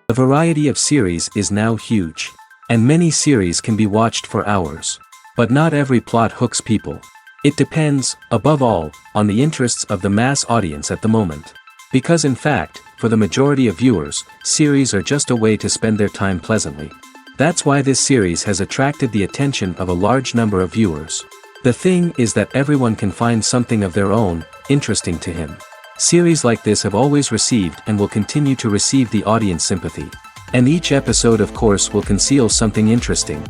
The variety of series is now huge. And many series can be watched for hours. But not every plot hooks people. It depends, above all, on the interests of the mass audience at the moment. Because in fact, for the majority of viewers, series are just a way to spend their time pleasantly. That's why this series has attracted the attention of a large number of viewers. The thing is that everyone can find something of their own, interesting to him. Series like this have always received and will continue to receive the audience sympathy. And each episode of course will conceal something interesting.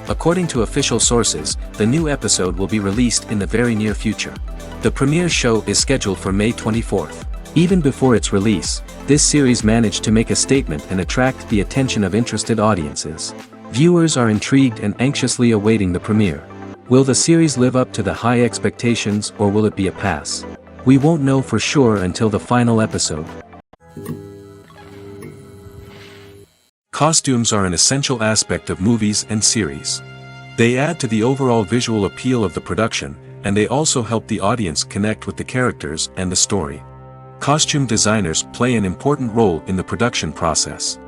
According to official sources, the new episode will be released in the very near future. The premiere show is scheduled for May 24th. Even before its release, this series managed to make a statement and attract the attention of interested audiences. Viewers are intrigued and anxiously awaiting the premiere. Will the series live up to the high expectations or will it be a pass? We won't know for sure until the final episode. Costumes are an essential aspect of movies and series. They add to the overall visual appeal of the production, and they also help the audience connect with the characters and the story. Costume designers play an important role in the production process.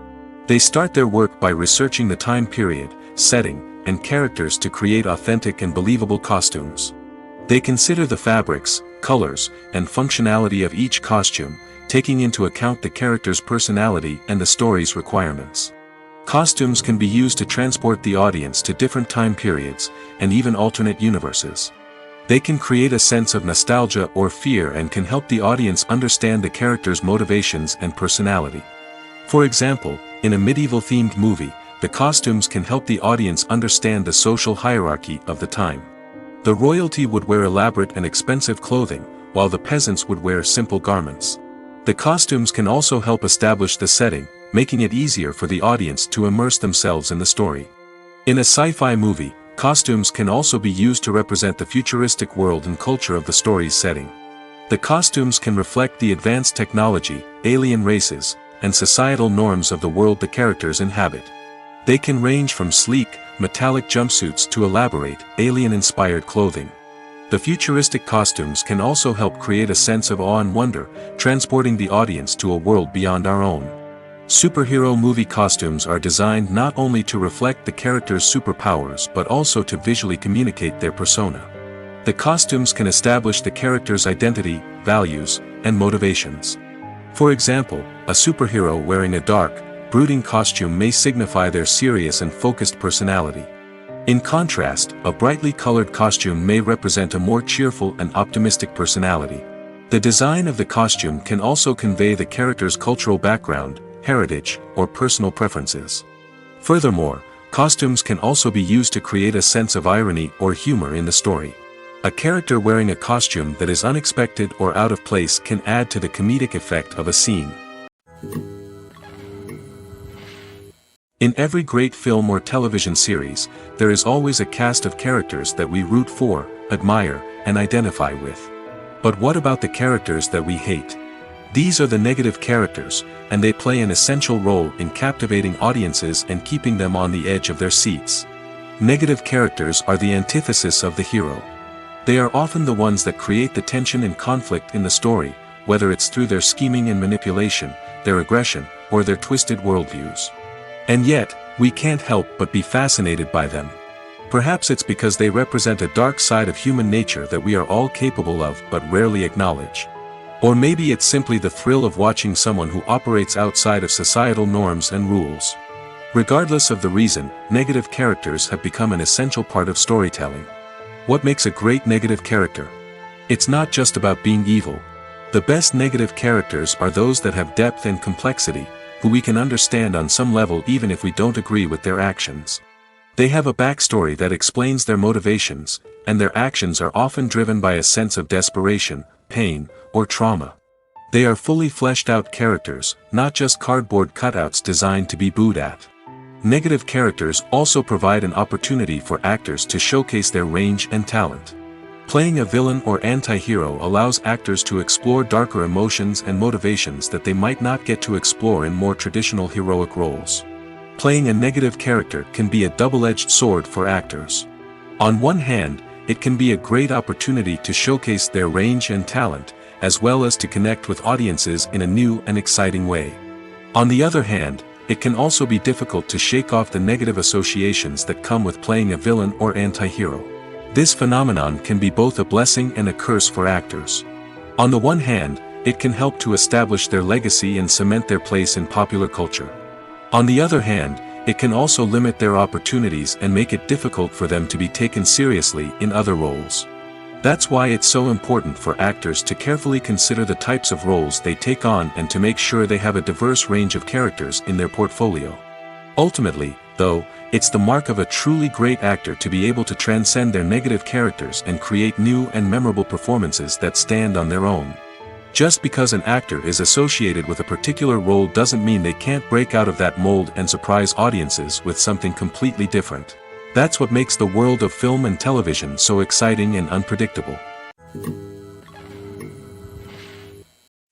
They start their work by researching the time period, setting, and characters to create authentic and believable costumes. They consider the fabrics, colors, and functionality of each costume, taking into account the character's personality and the story's requirements. Costumes can be used to transport the audience to different time periods, and even alternate universes. They can create a sense of nostalgia or fear and can help the audience understand the character's motivations and personality. For example, in a medieval-themed movie, the costumes can help the audience understand the social hierarchy of the time. The royalty would wear elaborate and expensive clothing, while the peasants would wear simple garments. The costumes can also help establish the setting, making it easier for the audience to immerse themselves in the story. In a sci-fi movie, costumes can also be used to represent the futuristic world and culture of the story's setting. The costumes can reflect the advanced technology, alien races, and societal norms of the world the characters inhabit. They can range from sleek, metallic jumpsuits to elaborate, alien-inspired clothing. The futuristic costumes can also help create a sense of awe and wonder, transporting the audience to a world beyond our own. Superhero movie costumes are designed not only to reflect the character's superpowers but also to visually communicate their persona. The costumes can establish the character's identity, values, and motivations. For example, a superhero wearing a dark, brooding costume may signify their serious and focused personality. In contrast, a brightly colored costume may represent a more cheerful and optimistic personality. The design of the costume can also convey the character's cultural background, heritage, or personal preferences. Furthermore, costumes can also be used to create a sense of irony or humor in the story. A character wearing a costume that is unexpected or out of place can add to the comedic effect of a scene. In every great film or television series, there is always a cast of characters that we root for, admire, and identify with. But what about the characters that we hate? These are the negative characters, and they play an essential role in captivating audiences and keeping them on the edge of their seats. Negative characters are the antithesis of the hero. They are often the ones that create the tension and conflict in the story, whether it's through their scheming and manipulation, their aggression, or their twisted worldviews. And yet, we can't help but be fascinated by them. Perhaps it's because they represent a dark side of human nature that we are all capable of but rarely acknowledge. Or maybe it's simply the thrill of watching someone who operates outside of societal norms and rules. Regardless of the reason, negative characters have become an essential part of storytelling. What makes a great negative character? It's not just about being evil. The best negative characters are those that have depth and complexity, who we can understand on some level even if we don't agree with their actions. They have a backstory that explains their motivations, and their actions are often driven by a sense of desperation, pain, or trauma. They are fully fleshed out characters, not just cardboard cutouts designed to be booed at. Negative characters also provide an opportunity for actors to showcase their range and talent. Playing a villain or anti-hero allows actors to explore darker emotions and motivations that they might not get to explore in more traditional heroic roles. Playing a negative character can be a double-edged sword for actors. On one hand, it can be a great opportunity to showcase their range and talent, as well as to connect with audiences in a new and exciting way. On the other hand, it can also be difficult to shake off the negative associations that come with playing a villain or anti-hero. This phenomenon can be both a blessing and a curse for actors. On the one hand, it can help to establish their legacy and cement their place in popular culture. On the other hand, it can also limit their opportunities and make it difficult for them to be taken seriously in other roles. That's why it's so important for actors to carefully consider the types of roles they take on and to make sure they have a diverse range of characters in their portfolio. Ultimately, though, it's the mark of a truly great actor to be able to transcend their negative characters and create new and memorable performances that stand on their own. Just because an actor is associated with a particular role doesn't mean they can't break out of that mold and surprise audiences with something completely different. That's what makes the world of film and television so exciting and unpredictable.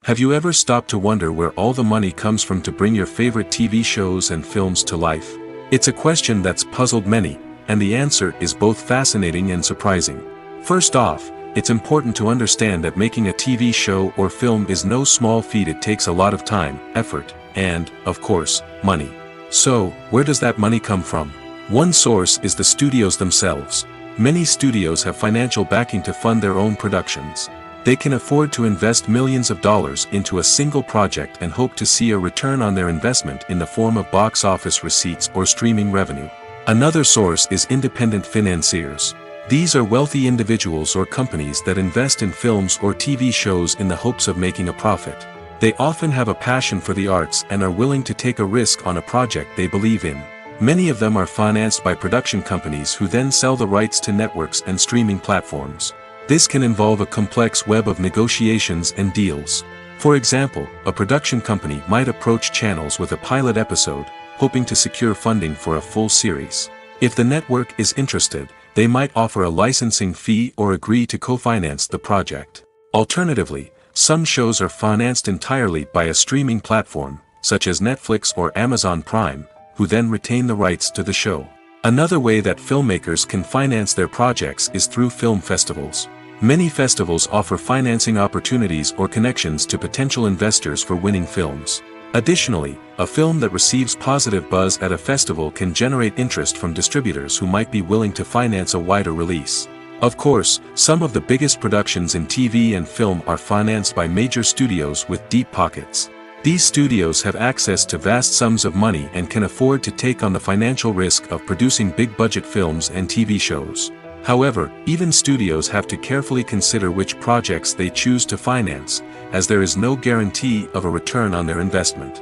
Have you ever stopped to wonder where all the money comes from to bring your favorite TV shows and films to life? It's a question that's puzzled many, and the answer is both fascinating and surprising. First off, it's important to understand that making a TV show or film is no small feat. It takes a lot of time, effort, and, of course, money. So, where does that money come from? One source is the studios themselves. Many studios have financial backing to fund their own productions. They can afford to invest millions of dollars into a single project and hope to see a return on their investment in the form of box office receipts or streaming revenue. Another source is independent financiers. These are wealthy individuals or companies that invest in films or TV shows in the hopes of making a profit. They often have a passion for the arts and are willing to take a risk on a project they believe in. Many of them are financed by production companies who then sell the rights to networks and streaming platforms. This can involve a complex web of negotiations and deals. For example, a production company might approach channels with a pilot episode, hoping to secure funding for a full series. If the network is interested, they might offer a licensing fee or agree to co-finance the project. Alternatively, some shows are financed entirely by a streaming platform, such as Netflix or Amazon Prime, who then retain the rights to the show. Another way that filmmakers can finance their projects is through film festivals. Many festivals offer financing opportunities or connections to potential investors for winning films. Additionally, a film that receives positive buzz at a festival can generate interest from distributors who might be willing to finance a wider release. Of course, some of the biggest productions in TV and film are financed by major studios with deep pockets. These studios have access to vast sums of money and can afford to take on the financial risk of producing big-budget films and TV shows. However, even studios have to carefully consider which projects they choose to finance, as there is no guarantee of a return on their investment.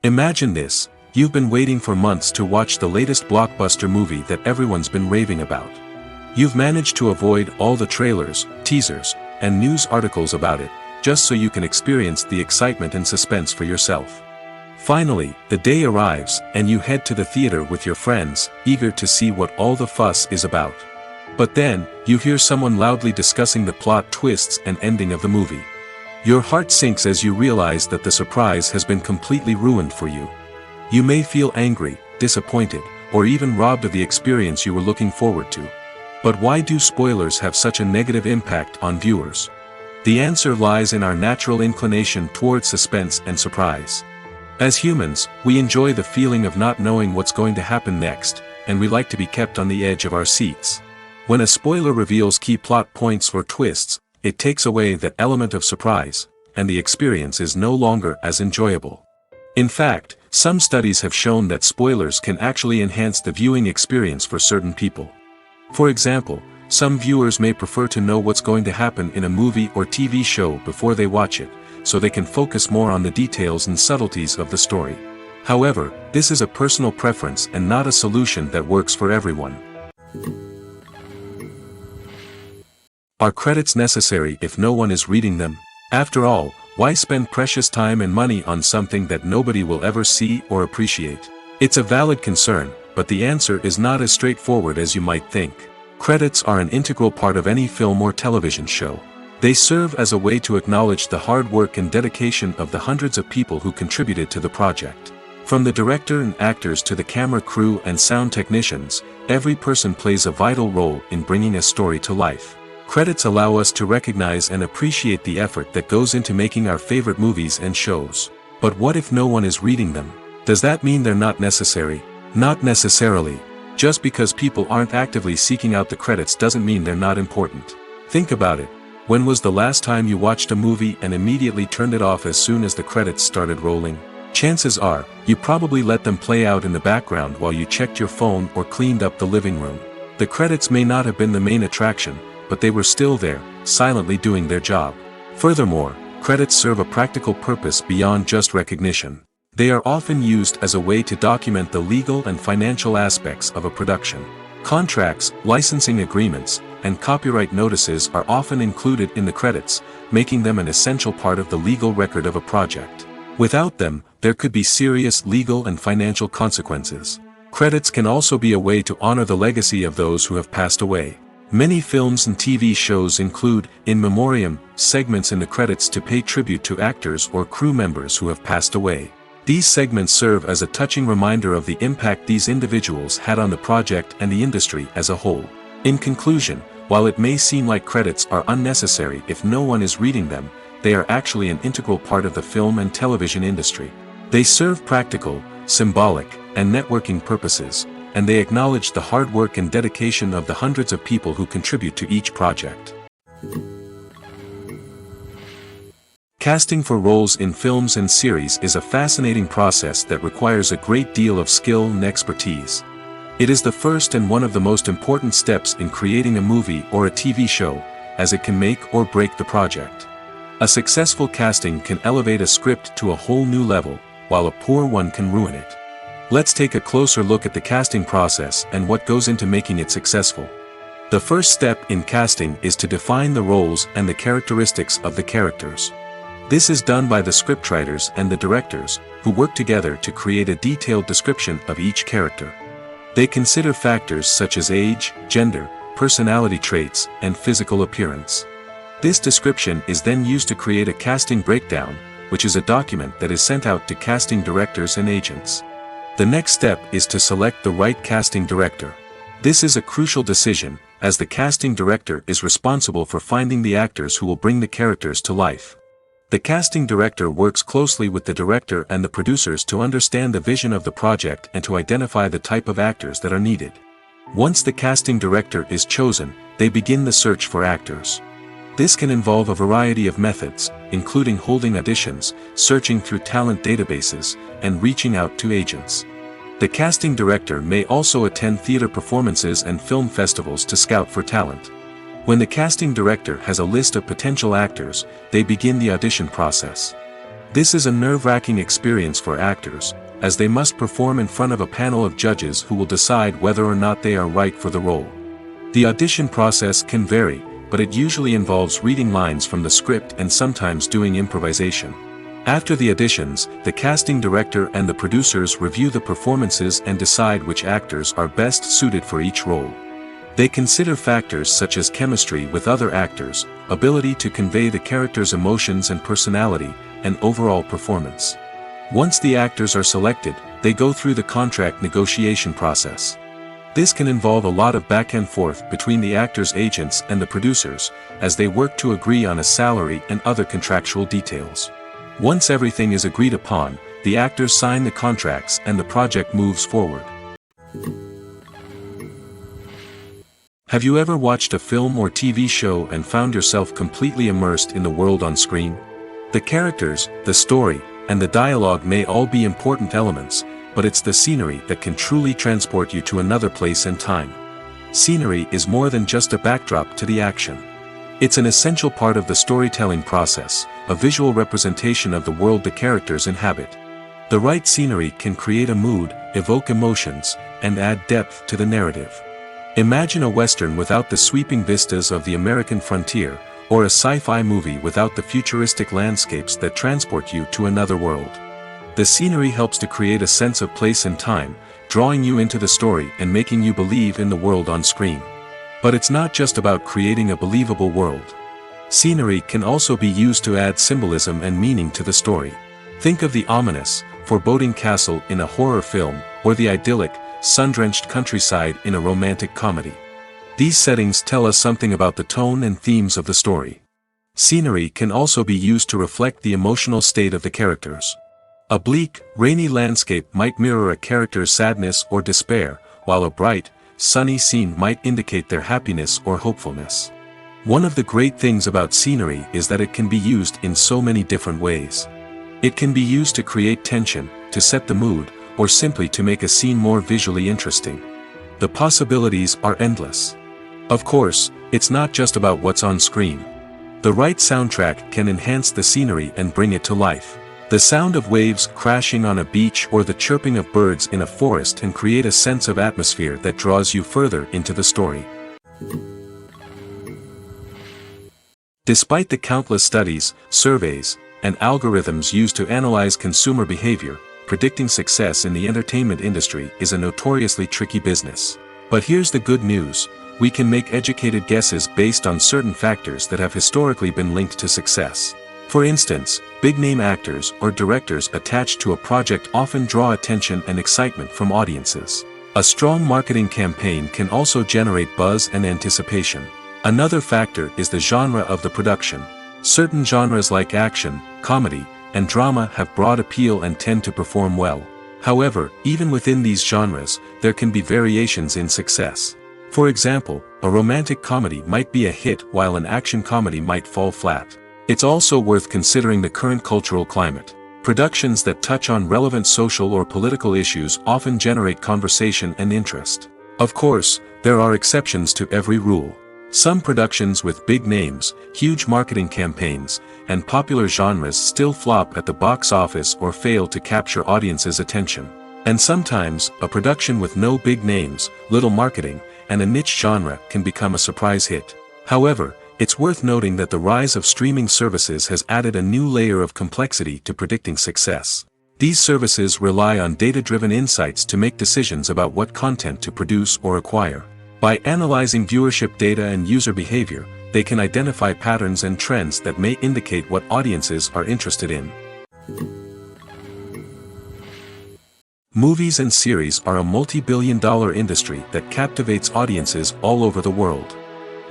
Imagine this: you've been waiting for months to watch the latest blockbuster movie that everyone's been raving about. You've managed to avoid all the trailers, teasers, and news articles about it, just so you can experience the excitement and suspense for yourself. Finally, the day arrives, and you head to the theater with your friends, eager to see what all the fuss is about. But then, you hear someone loudly discussing the plot twists and ending of the movie. Your heart sinks as you realize that the surprise has been completely ruined for you. You may feel angry, disappointed, or even robbed of the experience you were looking forward to. But why do spoilers have such a negative impact on viewers? The answer lies in our natural inclination towards suspense and surprise. As humans, we enjoy the feeling of not knowing what's going to happen next, and we like to be kept on the edge of our seats. When a spoiler reveals key plot points or twists, it takes away that element of surprise, and the experience is no longer as enjoyable. In fact, some studies have shown that spoilers can actually enhance the viewing experience for certain people. For example, some viewers may prefer to know what's going to happen in a movie or TV show before they watch it, so they can focus more on the details and subtleties of the story. However, this is a personal preference and not a solution that works for everyone. Are credits necessary if no one is reading them? After all, why spend precious time and money on something that nobody will ever see or appreciate? It's a valid concern, but the answer is not as straightforward as you might think. Credits are an integral part of any film or television show. They serve as a way to acknowledge the hard work and dedication of the hundreds of people who contributed to the project. From the director and actors to the camera crew and sound technicians, every person plays a vital role in bringing a story to life. Credits allow us to recognize and appreciate the effort that goes into making our favorite movies and shows. But what if no one is reading them? Does that mean they're not necessary? Not necessarily. Just because people aren't actively seeking out the credits doesn't mean they're not important. Think about it. When was the last time you watched a movie and immediately turned it off as soon as the credits started rolling? Chances are, you probably let them play out in the background while you checked your phone or cleaned up the living room. The credits may not have been the main attraction, but they were still there, silently doing their job. Furthermore, credits serve a practical purpose beyond just recognition. They are often used as a way to document the legal and financial aspects of a production. Contracts, licensing agreements, and copyright notices are often included in the credits, making them an essential part of the legal record of a project. Without them, there could be serious legal and financial consequences. Credits can also be a way to honor the legacy of those who have passed away. Many films and TV shows include, in memoriam, segments in the credits to pay tribute to actors or crew members who have passed away. These segments serve as a touching reminder of the impact these individuals had on the project and the industry as a whole. In conclusion, while it may seem like credits are unnecessary if no one is reading them, they are actually an integral part of the film and television industry. They serve practical, symbolic, and networking purposes, and they acknowledge the hard work and dedication of the hundreds of people who contribute to each project. Casting for roles in films and series is a fascinating process that requires a great deal of skill and expertise. It is the first and one of the most important steps in creating a movie or a TV show, as it can make or break the project. A successful casting can elevate a script to a whole new level, while a poor one can ruin it. Let's take a closer look at the casting process and what goes into making it successful. The first step in casting is to define the roles and the characteristics of the characters. This is done by the scriptwriters and the directors, who work together to create a detailed description of each character. They consider factors such as age, gender, personality traits, and physical appearance. This description is then used to create a casting breakdown, which is a document that is sent out to casting directors and agents. The next step is to select the right casting director. This is a crucial decision, as the casting director is responsible for finding the actors who will bring the characters to life. The casting director works closely with the director and the producers to understand the vision of the project and to identify the type of actors that are needed. Once the casting director is chosen, they begin the search for actors. This can involve a variety of methods, including holding auditions, searching through talent databases, and reaching out to agents. The casting director may also attend theater performances and film festivals to scout for talent. When the casting director has a list of potential actors, they begin the audition process. This is a nerve-wracking experience for actors, as they must perform in front of a panel of judges who will decide whether or not they are right for the role. The audition process can vary, but it usually involves reading lines from the script and sometimes doing improvisation. After the auditions, the casting director and the producers review the performances and decide which actors are best suited for each role. They consider factors such as chemistry with other actors, ability to convey the character's emotions and personality, and overall performance. Once the actors are selected, they go through the contract negotiation process. This can involve a lot of back and forth between the actors' agents and the producers, as they work to agree on a salary and other contractual details. Once everything is agreed upon, the actors sign the contracts and the project moves forward. Have you ever watched a film or TV show and found yourself completely immersed in the world on screen? The characters, the story, and the dialogue may all be important elements, but it's the scenery that can truly transport you to another place and time. Scenery is more than just a backdrop to the action. It's an essential part of the storytelling process, a visual representation of the world the characters inhabit. The right scenery can create a mood, evoke emotions, and add depth to the narrative. Imagine a Western without the sweeping vistas of the American frontier, or a sci-fi movie without the futuristic landscapes that transport you to another world. The scenery helps to create a sense of place and time, drawing you into the story and making you believe in the world on screen. But it's not just about creating a believable world. Scenery can also be used to add symbolism and meaning to the story. Think of the ominous, foreboding castle in a horror film, or the idyllic, sun-drenched countryside in a romantic comedy. These settings tell us something about the tone and themes of the story. Scenery can also be used to reflect the emotional state of the characters. A bleak, rainy landscape might mirror a character's sadness or despair, while a bright, sunny scene might indicate their happiness or hopefulness. One of the great things about scenery is that it can be used in so many different ways. It can be used to create tension, to set the mood, or simply to make a scene more visually interesting. The possibilities are endless. Of course, it's not just about what's on screen. The right soundtrack can enhance the scenery and bring it to life. The sound of waves crashing on a beach or the chirping of birds in a forest can create a sense of atmosphere that draws you further into the story. Despite the countless studies, surveys, and algorithms used to analyze consumer behavior, predicting success in the entertainment industry is a notoriously tricky business. But here's the good news: we can make educated guesses based on certain factors that have historically been linked to success. For instance, big-name actors or directors attached to a project often draw attention and excitement from audiences. A strong marketing campaign can also generate buzz and anticipation. Another factor is the genre of the production. Certain genres like action, comedy, and drama have broad appeal and tend to perform well. However, even within these genres, there can be variations in success. For example, a romantic comedy might be a hit while an action comedy might fall flat. It's also worth considering the current cultural climate. Productions that touch on relevant social or political issues often generate conversation and interest. Of course, there are exceptions to every rule. Some productions with big names, huge marketing campaigns, and popular genres still flop at the box office or fail to capture audiences' attention. And sometimes, a production with no big names, little marketing, and a niche genre can become a surprise hit. However, it's worth noting that the rise of streaming services has added a new layer of complexity to predicting success. These services rely on data-driven insights to make decisions about what content to produce or acquire. By analyzing viewership data and user behavior, they can identify patterns and trends that may indicate what audiences are interested in. Movies and series are a multi-billion-dollar industry that captivates audiences all over the world.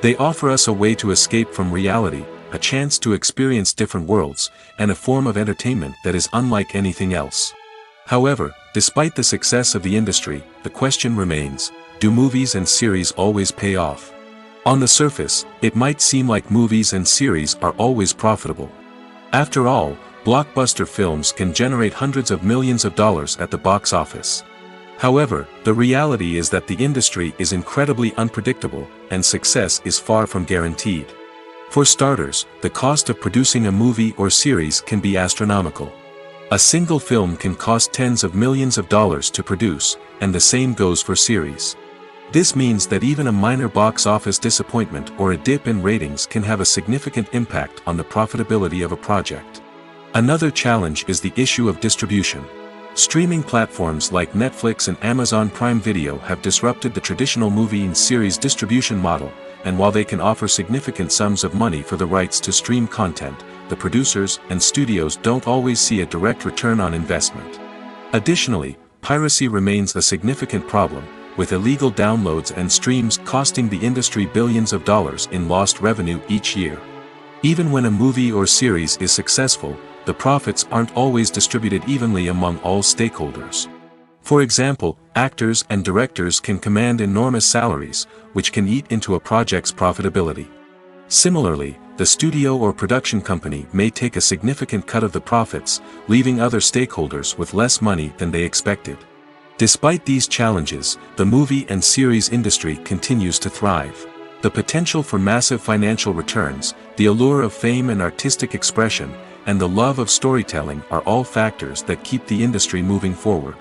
They offer us a way to escape from reality, a chance to experience different worlds, and a form of entertainment that is unlike anything else. However, despite the success of the industry, the question remains: do movies and series always pay off? On the surface, it might seem like movies and series are always profitable. After all, blockbuster films can generate hundreds of millions of dollars at the box office. However, the reality is that the industry is incredibly unpredictable, and success is far from guaranteed. For starters, the cost of producing a movie or series can be astronomical. A single film can cost tens of millions of dollars to produce, and the same goes for series. This means that even a minor box office disappointment or a dip in ratings can have a significant impact on the profitability of a project. Another challenge is the issue of distribution. Streaming platforms like Netflix and Amazon Prime Video have disrupted the traditional movie and series distribution model, and while they can offer significant sums of money for the rights to stream content, the producers and studios don't always see a direct return on investment. Additionally, piracy remains a significant problem, with illegal downloads and streams costing the industry billions of dollars in lost revenue each year. Even when a movie or series is successful, the profits aren't always distributed evenly among all stakeholders. For example, actors and directors can command enormous salaries, which can eat into a project's profitability. Similarly, the studio or production company may take a significant cut of the profits, leaving other stakeholders with less money than they expected. Despite these challenges, the movie and series industry continues to thrive. The potential for massive financial returns, the allure of fame and artistic expression, and the love of storytelling are all factors that keep the industry moving forward.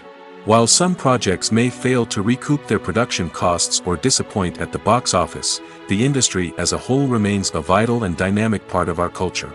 While some projects may fail to recoup their production costs or disappoint at the box office, the industry as a whole remains a vital and dynamic part of our culture.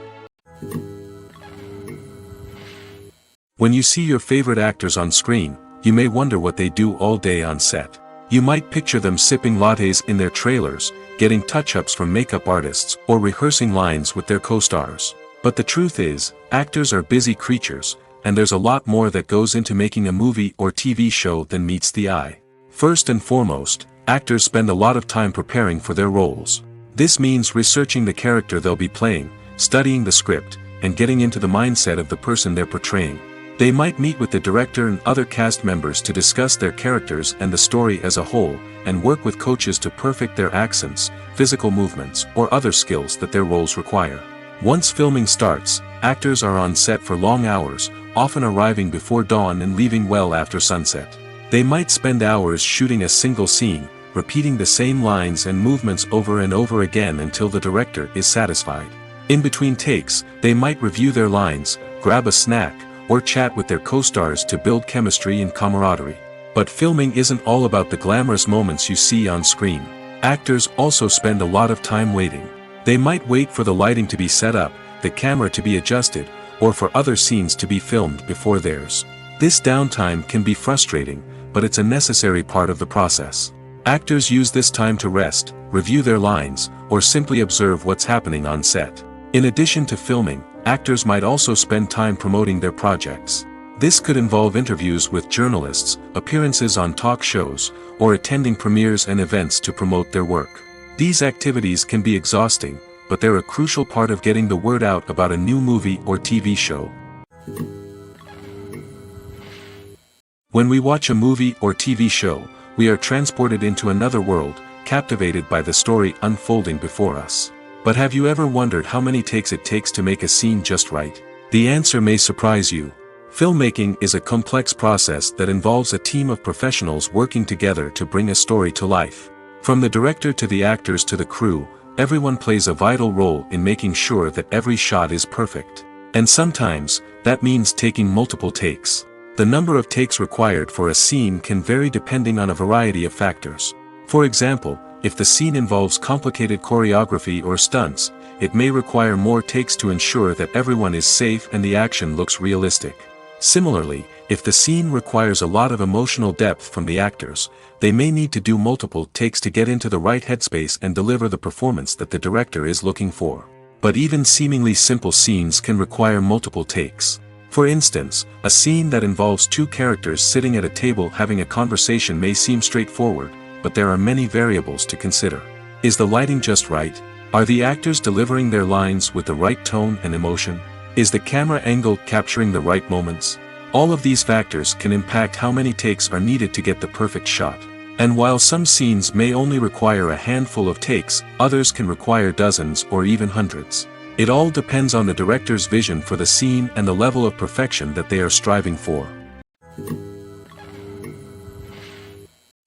When you see your favorite actors on screen, you may wonder what they do all day on set. You might picture them sipping lattes in their trailers, getting touch-ups from makeup artists, or rehearsing lines with their co-stars. But the truth is, actors are busy creatures, and there's a lot more that goes into making a movie or TV show than meets the eye. First and foremost, Actors spend a lot of time preparing for their roles. This means researching the character they'll be playing, studying the script, and getting into the mindset of the person they're portraying. They might meet with the director and other cast members to discuss their characters and the story as a whole, and work with coaches to perfect their accents, physical movements, or other skills that their roles require. Once filming starts, actors are on set for long hours, often arriving before dawn and leaving well after sunset. They might spend hours shooting a single scene, repeating the same lines and movements over and over again until the director is satisfied. In between takes, they might review their lines, grab a snack, or chat with their co-stars to build chemistry and camaraderie. But filming isn't all about the glamorous moments you see on screen. Actors also spend a lot of time waiting. They might wait for the lighting to be set up, the camera to be adjusted, or for other scenes to be filmed before theirs. This downtime can be frustrating, but it's a necessary part of the process. Actors use this time to rest, review their lines, or simply observe what's happening on set. In addition to filming, actors might also spend time promoting their projects. This could involve interviews with journalists, appearances on talk shows, or attending premieres and events to promote their work. These activities can be exhausting, but they're a crucial part of getting the word out about a new movie or TV show. When we watch a movie or TV show, we are transported into another world, captivated by the story unfolding before us. But have you ever wondered how many takes it takes to make a scene just right? The answer may surprise you. Filmmaking is a complex process that involves a team of professionals working together to bring a story to life. From the director to the actors to the crew, everyone plays a vital role in making sure that every shot is perfect. And sometimes, that means taking multiple takes. The number of takes required for a scene can vary depending on a variety of factors. For example, if the scene involves complicated choreography or stunts, it may require more takes to ensure that everyone is safe and the action looks realistic. Similarly, if the scene requires a lot of emotional depth from the actors, they may need to do multiple takes to get into the right headspace and deliver the performance that the director is looking for. But even seemingly simple scenes can require multiple takes. For instance, a scene that involves two characters sitting at a table having a conversation may seem straightforward, but there are many variables to consider. Is the lighting just right? Are the actors delivering their lines with the right tone and emotion? Is the camera angle capturing the right moments? All of these factors can impact how many takes are needed to get the perfect shot. And while some scenes may only require a handful of takes, others can require dozens or even hundreds. It all depends on the director's vision for the scene and the level of perfection that they are striving for.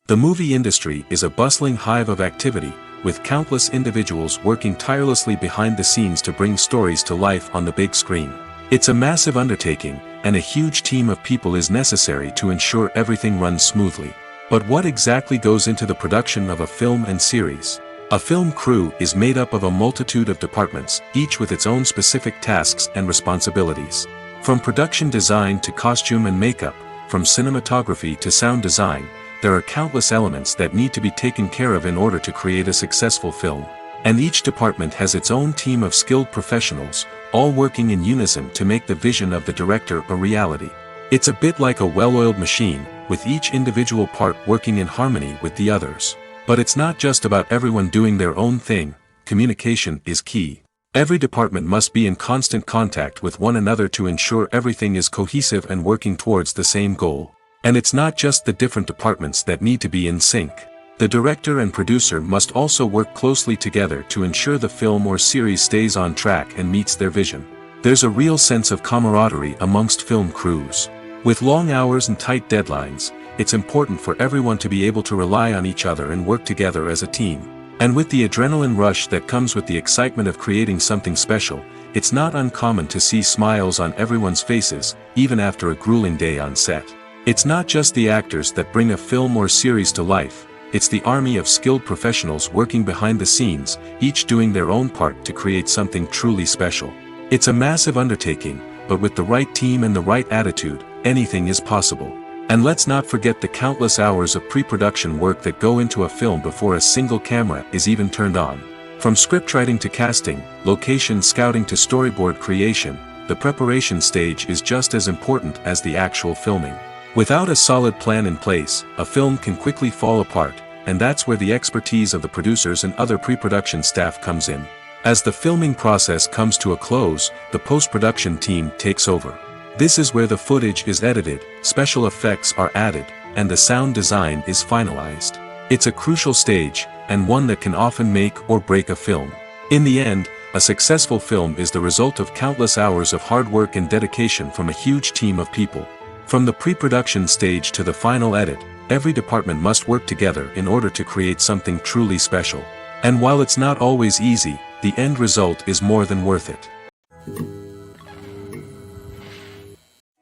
The movie industry is a bustling hive of activity, with countless individuals working tirelessly behind the scenes to bring stories to life on the big screen. It's a massive undertaking, and a huge team of people is necessary to ensure everything runs smoothly. But what exactly goes into the production of a film and series? A film crew is made up of a multitude of departments, each with its own specific tasks and responsibilities. From production design to costume and makeup, from cinematography to sound design, there are countless elements that need to be taken care of in order to create a successful film. And each department has its own team of skilled professionals, all working in unison to make the vision of the director a reality. It's a bit like a well-oiled machine, with each individual part working in harmony with the others. But it's not just about everyone doing their own thing. Communication is key. Every department must be in constant contact with one another to ensure everything is cohesive and working towards the same goal. And it's not just the different departments that need to be in sync. The director and producer must also work closely together to ensure the film or series stays on track and meets their vision. There's a real sense of camaraderie amongst film crews. With long hours and tight deadlines, it's important for everyone to be able to rely on each other and work together as a team. And with the adrenaline rush that comes with the excitement of creating something special, it's not uncommon to see smiles on everyone's faces, even after a grueling day on set. It's not just the actors that bring a film or series to life, it's the army of skilled professionals working behind the scenes, each doing their own part to create something truly special. It's a massive undertaking, but with the right team and the right attitude, anything is possible. And let's not forget the countless hours of pre-production work that go into a film before a single camera is even turned on. From scriptwriting to casting, location scouting to storyboard creation, the preparation stage is just as important as the actual filming. Without a solid plan in place, a film can quickly fall apart, and that's where the expertise of the producers and other pre-production staff comes in. As the filming process comes to a close, the post-production team takes over. This is where the footage is edited, special effects are added, and the sound design is finalized. It's a crucial stage, and one that can often make or break a film. In the end, a successful film is the result of countless hours of hard work and dedication from a huge team of people. From the pre-production stage to the final edit, every department must work together in order to create something truly special. And while it's not always easy, the end result is more than worth it.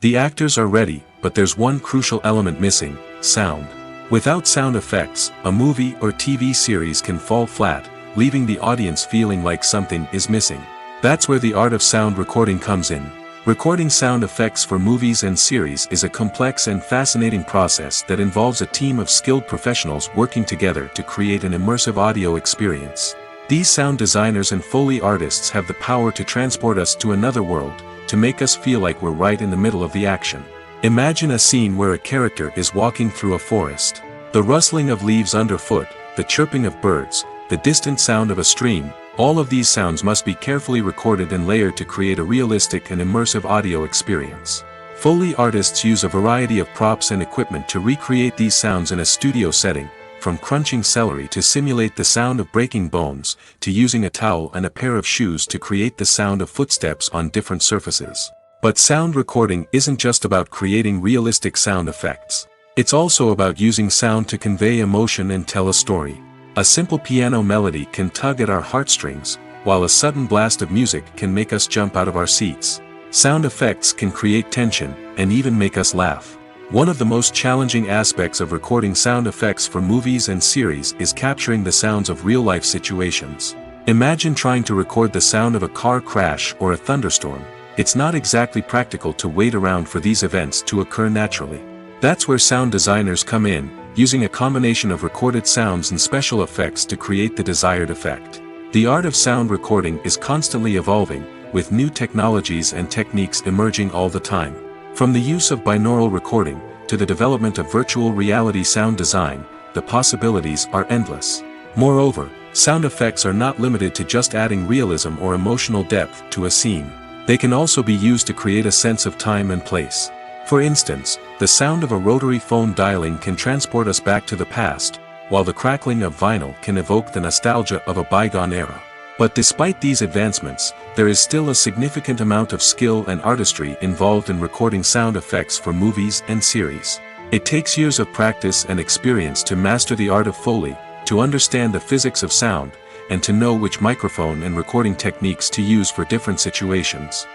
The actors are ready, but there's one crucial element missing: sound. Without sound effects, a movie or TV series can fall flat, leaving the audience feeling like something is missing. That's where the art of sound recording comes in. Recording sound effects for movies and series is a complex and fascinating process that involves a team of skilled professionals working together to create an immersive audio experience. These sound designers and Foley artists have the power to transport us to another world, to make us feel like we're right in the middle of the action. Imagine a scene where a character is walking through a forest. The rustling of leaves underfoot, the chirping of birds, the distant sound of a stream, all of these sounds must be carefully recorded and layered to create a realistic and immersive audio experience. Foley artists use a variety of props and equipment to recreate these sounds in a studio setting, from crunching celery to simulate the sound of breaking bones, to using a towel and a pair of shoes to create the sound of footsteps on different surfaces. But sound recording isn't just about creating realistic sound effects. It's also about using sound to convey emotion and tell a story. A simple piano melody can tug at our heartstrings, while a sudden blast of music can make us jump out of our seats. Sound effects can create tension, and even make us laugh. One of the most challenging aspects of recording sound effects for movies and series is capturing the sounds of real-life situations. Imagine trying to record the sound of a car crash or a thunderstorm. It's not exactly practical to wait around for these events to occur naturally. That's where sound designers come in, using a combination of recorded sounds and special effects to create the desired effect. The art of sound recording is constantly evolving, with new technologies and techniques emerging all the time. From the use of binaural recording, to the development of virtual reality sound design, the possibilities are endless. Moreover, sound effects are not limited to just adding realism or emotional depth to a scene. They can also be used to create a sense of time and place. For instance, the sound of a rotary phone dialing can transport us back to the past, while the crackling of vinyl can evoke the nostalgia of a bygone era. But despite these advancements, there is still a significant amount of skill and artistry involved in recording sound effects for movies and series. It takes years of practice and experience to master the art of Foley, to understand the physics of sound, and to know which microphone and recording techniques to use for different situations.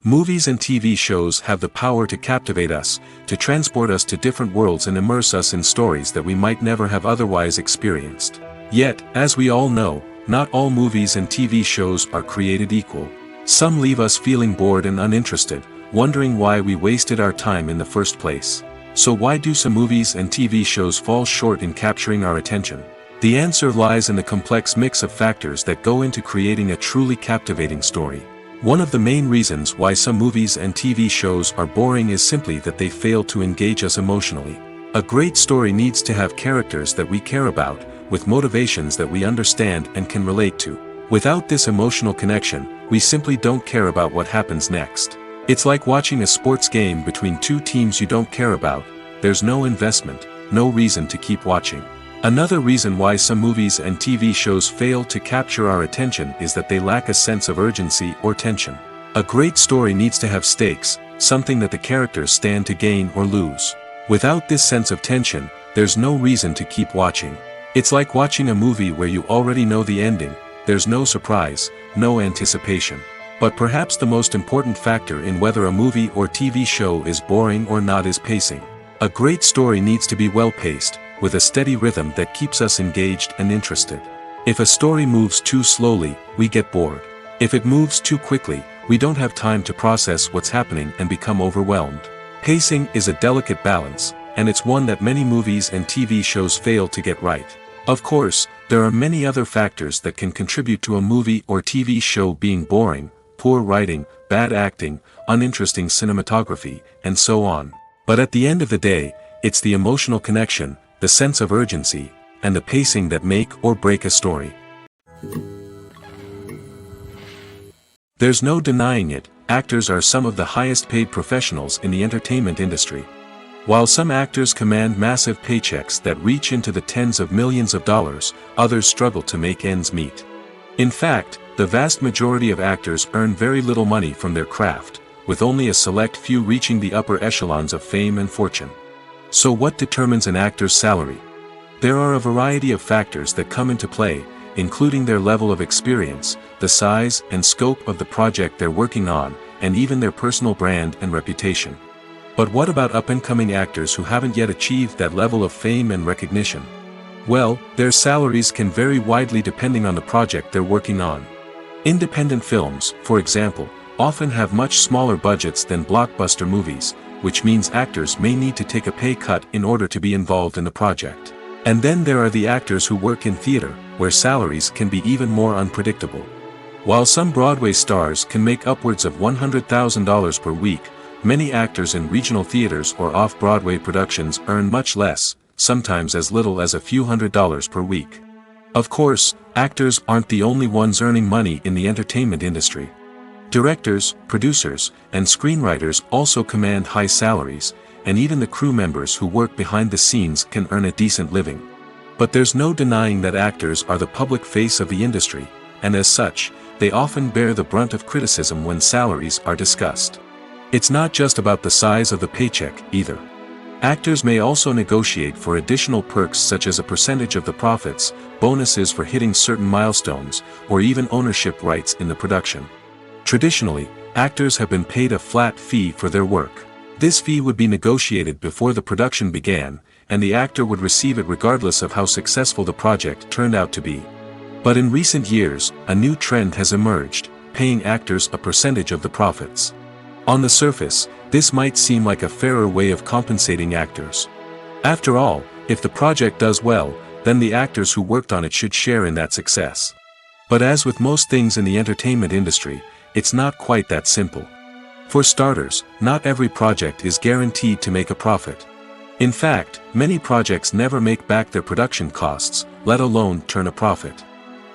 Movies and TV shows have the power to captivate us, to transport us to different worlds and immerse us in stories that we might never have otherwise experienced. Yet, as we all know, not all movies and TV shows are created equal. Some leave us feeling bored and uninterested, wondering why we wasted our time in the first place. So why do some movies and TV shows fall short in capturing our attention? The answer lies in the complex mix of factors that go into creating a truly captivating story. One of the main reasons why some movies and TV shows are boring is simply that they fail to engage us emotionally. A great story needs to have characters that we care about, with motivations that we understand and can relate to. Without this emotional connection, we simply don't care about what happens next. It's like watching a sports game between two teams you don't care about. There's no investment, no reason to keep watching. Another reason why some movies and TV shows fail to capture our attention is that they lack a sense of urgency or tension. A great story needs to have stakes, something that the characters stand to gain or lose. Without this sense of tension, there's no reason to keep watching. It's like watching a movie where you already know the ending. There's no surprise, no anticipation. But perhaps the most important factor in whether a movie or TV show is boring or not is pacing. A great story needs to be well-paced, with a steady rhythm that keeps us engaged and interested. If a story moves too slowly, we get bored. If it moves too quickly, we don't have time to process what's happening and become overwhelmed. Pacing is a delicate balance, and it's one that many movies and TV shows fail to get right. Of course, there are many other factors that can contribute to a movie or TV show being boring: poor writing, bad acting, uninteresting cinematography, and so on. But at the end of the day, It's the emotional connection, the sense of urgency, and the pacing that make or break a story. There's no denying it, actors are some of the highest paid professionals in the entertainment industry. While some actors command massive paychecks that reach into the tens of millions of dollars, others struggle to make ends meet. In fact, the vast majority of actors earn very little money from their craft, with only a select few reaching the upper echelons of fame and fortune. So what determines an actor's salary? There are a variety of factors that come into play, including their level of experience, the size and scope of the project they're working on, and even their personal brand and reputation. But what about up-and-coming actors who haven't yet achieved that level of fame and recognition? Well, their salaries can vary widely depending on the project they're working on. Independent films, for example, often have much smaller budgets than blockbuster movies, which means actors may need to take a pay cut in order to be involved in the project. And then there are the actors who work in theater, where salaries can be even more unpredictable. While some Broadway stars can make upwards of $100,000 per week, many actors in regional theaters or off-Broadway productions earn much less, sometimes as little as a few $100s per week. Of course, actors aren't the only ones earning money in the entertainment industry. Directors, producers, and screenwriters also command high salaries, and even the crew members who work behind the scenes can earn a decent living. But there's no denying that actors are the public face of the industry, and as such, they often bear the brunt of criticism when salaries are discussed. It's not just about the size of the paycheck, either. Actors may also negotiate for additional perks such as a percentage of the profits, bonuses for hitting certain milestones, or even ownership rights in the production. Traditionally, actors have been paid a flat fee for their work. This fee would be negotiated before the production began, and the actor would receive it regardless of how successful the project turned out to be. But in recent years, a new trend has emerged, paying actors a percentage of the profits. On the surface, this might seem like a fairer way of compensating actors. After all, if the project does well, then the actors who worked on it should share in that success. But as with most things in the entertainment industry, it's not quite that simple. For starters, not every project is guaranteed to make a profit. In fact, many projects never make back their production costs, let alone turn a profit.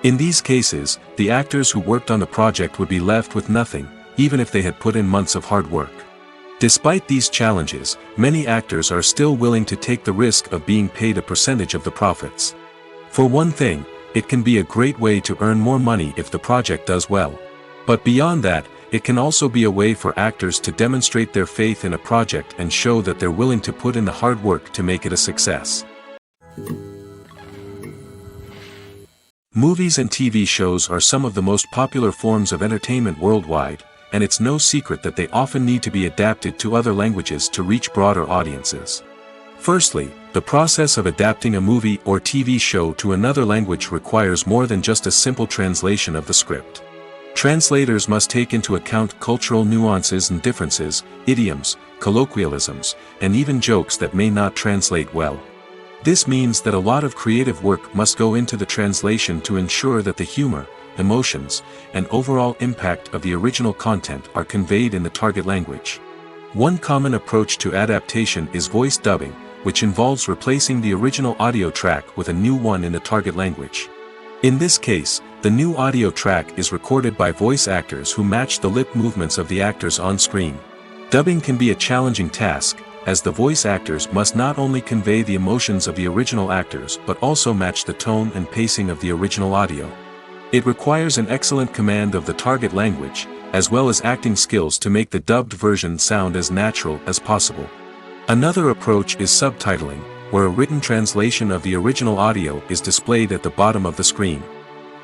In these cases, the actors who worked on the project would be left with nothing, even if they had put in months of hard work. Despite these challenges, many actors are still willing to take the risk of being paid a percentage of the profits. For one thing, it can be a great way to earn more money if the project does well. But beyond that, it can also be a way for actors to demonstrate their faith in a project and show that they're willing to put in the hard work to make it a success. Movies and TV shows are some of the most popular forms of entertainment worldwide, and it's no secret that they often need to be adapted to other languages to reach broader audiences. Firstly, the process of adapting a movie or TV show to another language requires more than just a simple translation of the script. Translators must take into account cultural nuances and differences, idioms, colloquialisms, and even jokes that may not translate well. This means that a lot of creative work must go into the translation to ensure that the humor, emotions, and overall impact of the original content are conveyed in the target language. One common approach to adaptation is voice dubbing, which involves replacing the original audio track with a new one in the target language. In this case, the new audio track is recorded by voice actors who match the lip movements of the actors on screen. Dubbing can be a challenging task, as the voice actors must not only convey the emotions of the original actors but also match the tone and pacing of the original audio. It requires an excellent command of the target language, as well as acting skills to make the dubbed version sound as natural as possible. Another approach is subtitling, where a written translation of the original audio is displayed at the bottom of the screen.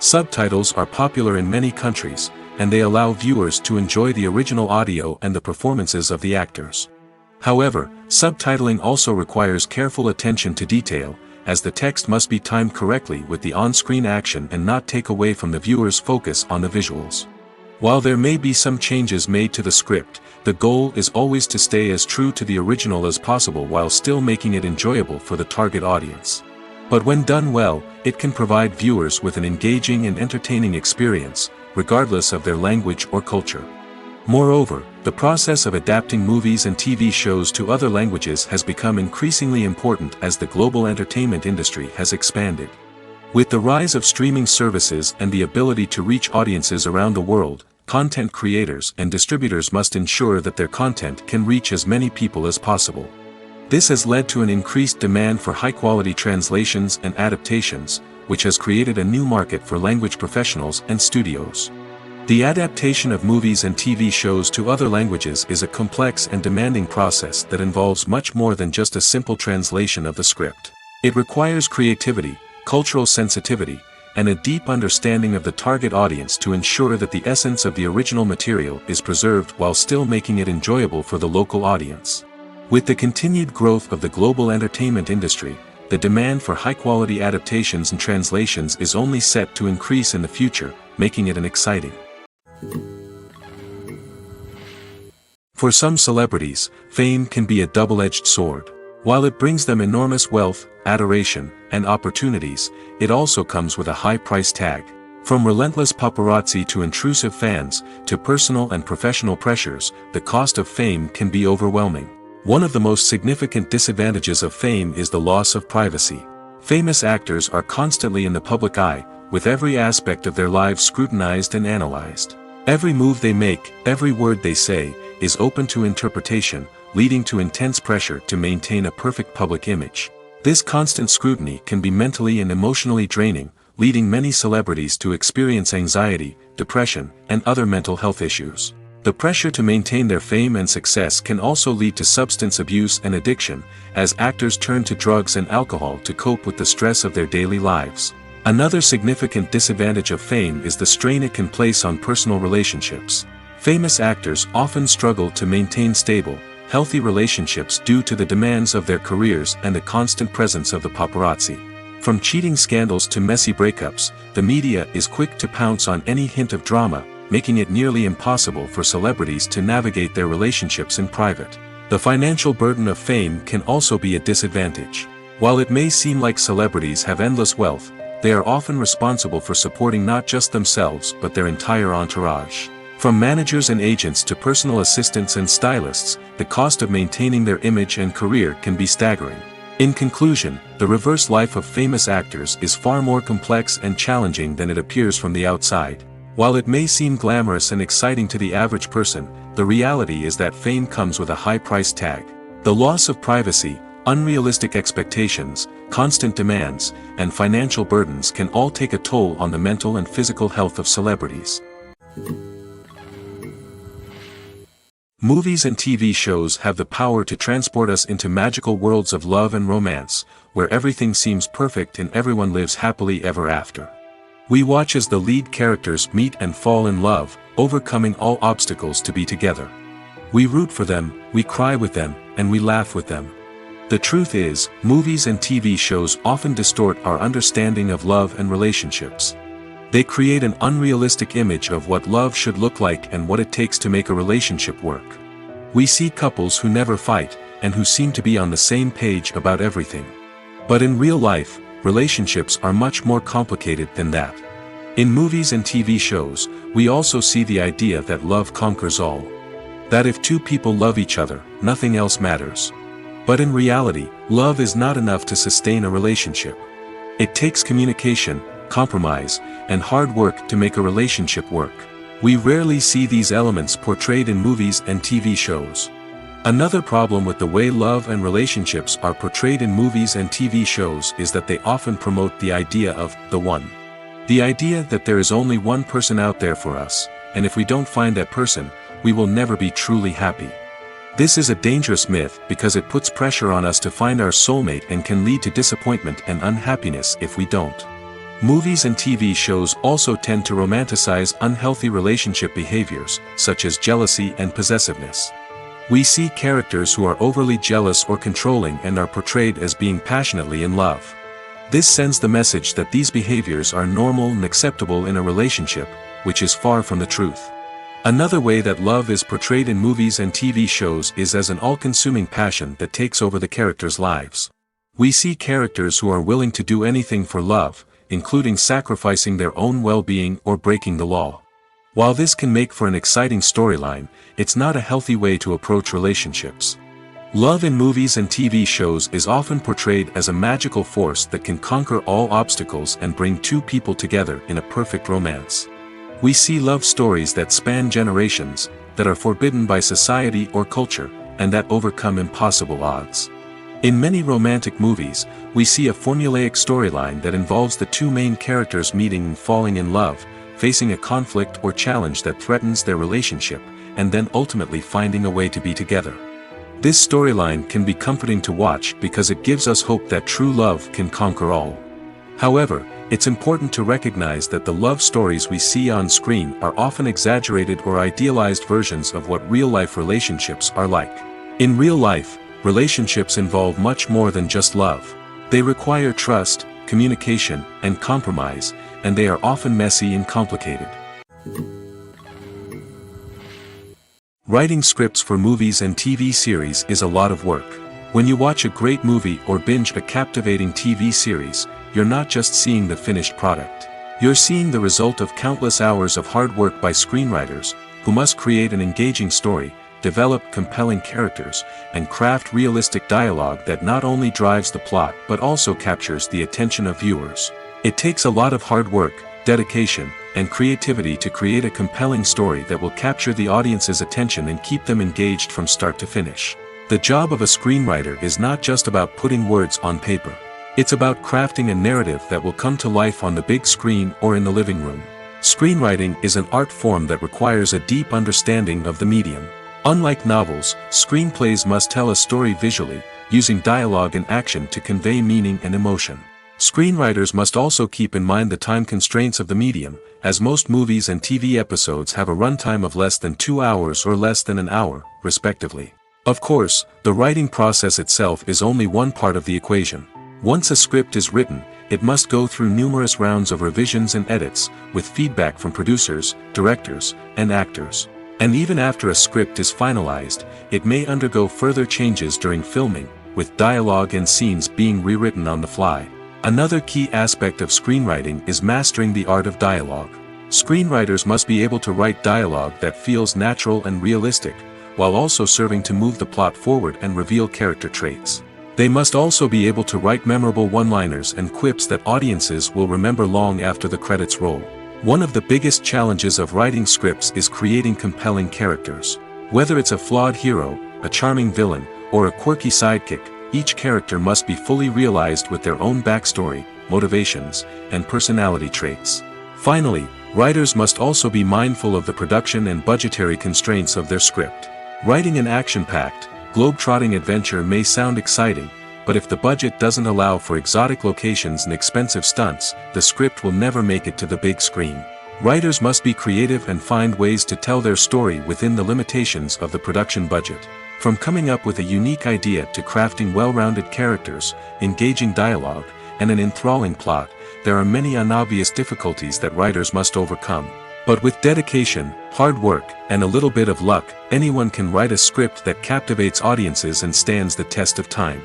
Subtitles are popular in many countries, and they allow viewers to enjoy the original audio and the performances of the actors. However, subtitling also requires careful attention to detail, as the text must be timed correctly with the on-screen action and not take away from the viewer's focus on the visuals. While there may be some changes made to the script, the goal is always to stay as true to the original as possible while still making it enjoyable for the target audience. But when done well, it can provide viewers with an engaging and entertaining experience, regardless of their language or culture. Moreover, the process of adapting movies and TV shows to other languages has become increasingly important as the global entertainment industry has expanded. With the rise of streaming services and the ability to reach audiences around the world, content creators and distributors must ensure that their content can reach as many people as possible. This has led to an increased demand for high-quality translations and adaptations, which has created a new market for language professionals and studios. The adaptation of movies and TV shows to other languages is a complex and demanding process that involves much more than just a simple translation of the script. It requires creativity, cultural sensitivity, and a deep understanding of the target audience to ensure that the essence of the original material is preserved while still making it enjoyable for the local audience. With the continued growth of the global entertainment industry, the demand for high-quality adaptations and translations is only set to increase in the future, making it an exciting. For some celebrities, fame can be a double-edged sword. While it brings them enormous wealth, adoration, and opportunities, it also comes with a high price tag. From relentless paparazzi to intrusive fans, to personal and professional pressures, the cost of fame can be overwhelming. One of the most significant disadvantages of fame is the loss of privacy. Famous actors are constantly in the public eye, with every aspect of their lives scrutinized and analyzed. Every move they make, every word they say, is open to interpretation, leading to intense pressure to maintain a perfect public image. This constant scrutiny can be mentally and emotionally draining, leading many celebrities to experience anxiety, depression, and other mental health issues. The pressure to maintain their fame and success can also lead to substance abuse and addiction, as actors turn to drugs and alcohol to cope with the stress of their daily lives. Another significant disadvantage of fame is the strain it can place on personal relationships. Famous actors often struggle to maintain stable, healthy relationships due to the demands of their careers and the constant presence of the paparazzi. From cheating scandals to messy breakups, the media is quick to pounce on any hint of drama, making it nearly impossible for celebrities to navigate their relationships in private. The financial burden of fame can also be a disadvantage. While it may seem like celebrities have endless wealth, they are often responsible for supporting not just themselves but their entire entourage. From managers and agents to personal assistants and stylists, the cost of maintaining their image and career can be staggering. In conclusion, the reverse life of famous actors is far more complex and challenging than it appears from the outside. While it may seem glamorous and exciting to the average person, the reality is that fame comes with a high price tag. The loss of privacy, unrealistic expectations, constant demands, and financial burdens can all take a toll on the mental and physical health of celebrities. Movies and TV shows have the power to transport us into magical worlds of love and romance, where everything seems perfect and everyone lives happily ever after. We watch as the lead characters meet and fall in love, overcoming all obstacles to be together. We root for them, we cry with them, and we laugh with them. The truth is, movies and TV shows often distort our understanding of love and relationships. They create an unrealistic image of what love should look like and what it takes to make a relationship work. We see couples who never fight, and who seem to be on the same page about everything. But in real life, relationships are much more complicated than that. In movies and TV shows, we also see the idea that love conquers all. That if two people love each other, nothing else matters. But in reality, love is not enough to sustain a relationship. It takes communication, compromise, and hard work to make a relationship work. We rarely see these elements portrayed in movies and TV shows. Another problem with the way love and relationships are portrayed in movies and TV shows is that they often promote the idea of the one. The idea that there is only one person out there for us, and if we don't find that person, we will never be truly happy. This is a dangerous myth because it puts pressure on us to find our soulmate and can lead to disappointment and unhappiness if we don't. Movies and TV shows also tend to romanticize unhealthy relationship behaviors, such as jealousy and possessiveness. We see characters who are overly jealous or controlling and are portrayed as being passionately in love. This sends the message that these behaviors are normal and acceptable in a relationship, which is far from the truth. Another way that love is portrayed in movies and TV shows is as an all-consuming passion that takes over the characters' lives. We see characters who are willing to do anything for love, including sacrificing their own well-being or breaking the law. While this can make for an exciting storyline, it's not a healthy way to approach relationships. Love in movies and TV shows is often portrayed as a magical force that can conquer all obstacles and bring two people together in a perfect romance. We see love stories that span generations, that are forbidden by society or culture, and that overcome impossible odds. In many romantic movies, we see a formulaic storyline that involves the two main characters meeting and falling in love, facing a conflict or challenge that threatens their relationship, and then ultimately finding a way to be together. This storyline can be comforting to watch because it gives us hope that true love can conquer all. However, it's important to recognize that the love stories we see on screen are often exaggerated or idealized versions of what real-life relationships are like. In real life, relationships involve much more than just love. They require trust, communication, and compromise, and they are often messy and complicated. Writing scripts for movies and TV series is a lot of work. When you watch a great movie or binge a captivating TV series, you're not just seeing the finished product. You're seeing the result of countless hours of hard work by screenwriters, who must create an engaging story, develop compelling characters, and craft realistic dialogue that not only drives the plot but also captures the attention of viewers. It takes a lot of hard work, dedication, and creativity to create a compelling story that will capture the audience's attention and keep them engaged from start to finish. The job of a screenwriter is not just about putting words on paper. It's about crafting a narrative that will come to life on the big screen or in the living room. Screenwriting is an art form that requires a deep understanding of the medium. Unlike novels, screenplays must tell a story visually, using dialogue and action to convey meaning and emotion. Screenwriters must also keep in mind the time constraints of the medium, as most movies and TV episodes have a runtime of less than 2 hours or less than an hour, respectively. Of course, the writing process itself is only one part of the equation. Once a script is written, it must go through numerous rounds of revisions and edits, with feedback from producers, directors, and actors. And even after a script is finalized, it may undergo further changes during filming, with dialogue and scenes being rewritten on the fly. Another key aspect of screenwriting is mastering the art of dialogue. Screenwriters must be able to write dialogue that feels natural and realistic, while also serving to move the plot forward and reveal character traits. They must also be able to write memorable one-liners and quips that audiences will remember long after the credits roll. One of the biggest challenges of writing scripts is creating compelling characters. Whether it's a flawed hero, a charming villain, or a quirky sidekick, each character must be fully realized with their own backstory, motivations, and personality traits. Finally, writers must also be mindful of the production and budgetary constraints of their script. Writing an action-packed, globe-trotting adventure may sound exciting, but if the budget doesn't allow for exotic locations and expensive stunts, the script will never make it to the big screen. Writers must be creative and find ways to tell their story within the limitations of the production budget. From coming up with a unique idea to crafting well-rounded characters, engaging dialogue, and an enthralling plot, there are many unobvious difficulties that writers must overcome. But with dedication, hard work, and a little bit of luck, anyone can write a script that captivates audiences and stands the test of time.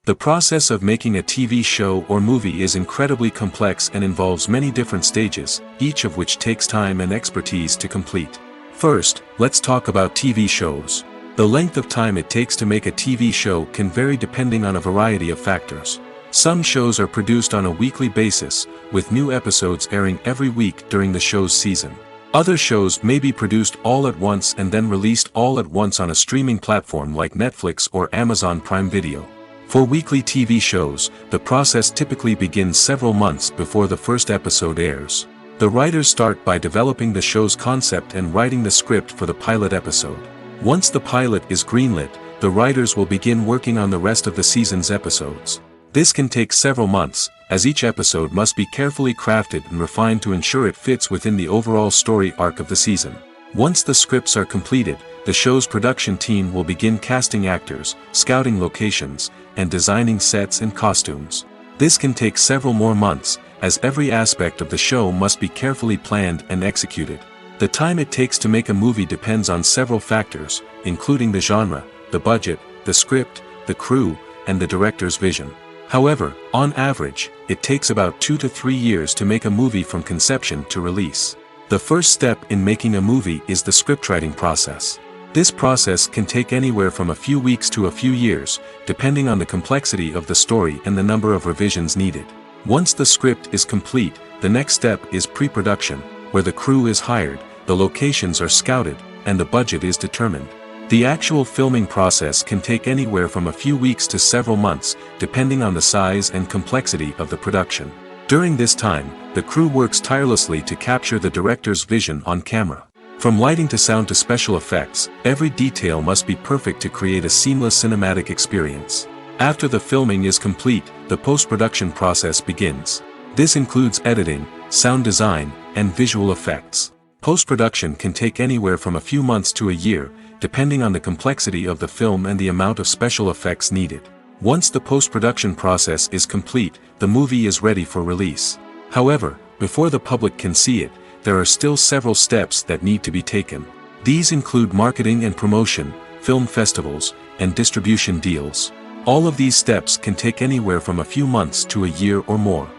The process of making a TV show or movie is incredibly complex and involves many different stages, each of which takes time and expertise to complete. First, let's talk about TV shows. The length of time it takes to make a TV show can vary depending on a variety of factors. Some shows are produced on a weekly basis, with new episodes airing every week during the show's season. Other shows may be produced all at once and then released all at once on a streaming platform like Netflix or Amazon Prime Video. For weekly TV shows, the process typically begins several months before the first episode airs. The writers start by developing the show's concept and writing the script for the pilot episode. Once the pilot is greenlit, the writers will begin working on the rest of the season's episodes. This can take several months, as each episode must be carefully crafted and refined to ensure it fits within the overall story arc of the season. Once the scripts are completed, the show's production team will begin casting actors, scouting locations, and designing sets and costumes. This can take several more months, as every aspect of the show must be carefully planned and executed. The time it takes to make a movie depends on several factors, including the genre, the budget, the script, the crew, and the director's vision. However, on average, it takes about 2 to 3 years to make a movie from conception to release. The first step in making a movie is the scriptwriting process. This process can take anywhere from a few weeks to a few years, depending on the complexity of the story and the number of revisions needed. Once the script is complete, the next step is pre-production, where the crew is hired, the locations are scouted, and the budget is determined. The actual filming process can take anywhere from a few weeks to several months, depending on the size and complexity of the production. During this time, the crew works tirelessly to capture the director's vision on camera. From lighting to sound to special effects, every detail must be perfect to create a seamless cinematic experience. After the filming is complete, the post-production process begins. This includes editing, sound design, and visual effects. Post-production can take anywhere from a few months to a year, depending on the complexity of the film and the amount of special effects needed. Once the post-production process is complete, the movie is ready for release. However, before the public can see it, there are still several steps that need to be taken. These include marketing and promotion, film festivals, and distribution deals. All of these steps can take anywhere from a few months to a year or more.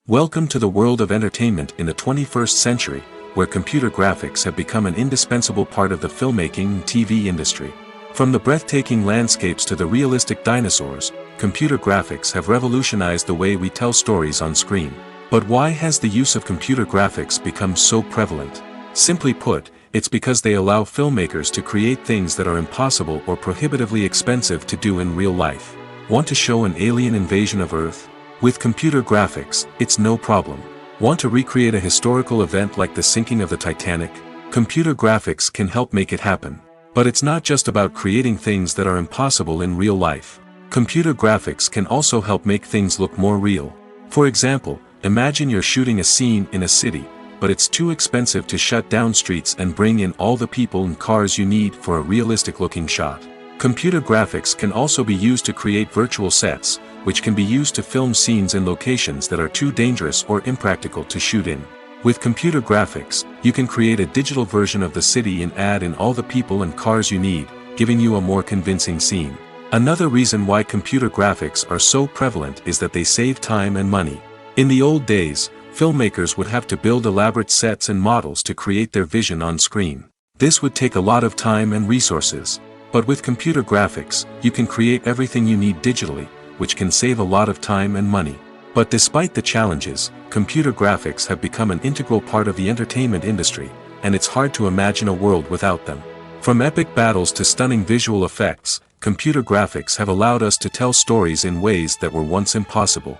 Welcome to the world of entertainment in the 21st century, where computer graphics have become an indispensable part of the filmmaking and TV industry. From the breathtaking landscapes to the realistic dinosaurs, computer graphics have revolutionized the way we tell stories on screen. But why has the use of computer graphics become so prevalent? Simply put, it's because they allow filmmakers to create things that are impossible or prohibitively expensive to do in real life. Want to show an alien invasion of Earth? With computer graphics, it's no problem. Want to recreate a historical event like the sinking of the Titanic? Computer graphics can help make it happen. But it's not just about creating things that are impossible in real life. Computer graphics can also help make things look more real. For example, imagine you're shooting a scene in a city, but it's too expensive to shut down streets and bring in all the people and cars you need for a realistic-looking shot. Computer graphics can also be used to create virtual sets, which can be used to film scenes in locations that are too dangerous or impractical to shoot in. With computer graphics, you can create a digital version of the city and add in all the people and cars you need, giving you a more convincing scene. Another reason why computer graphics are so prevalent is that they save time and money. In the old days, filmmakers would have to build elaborate sets and models to create their vision on screen. This would take a lot of time and resources. But with computer graphics, you can create everything you need digitally, which can save a lot of time and money. But despite the challenges, computer graphics have become an integral part of the entertainment industry, and it's hard to imagine a world without them. From epic battles to stunning visual effects, computer graphics have allowed us to tell stories in ways that were once impossible.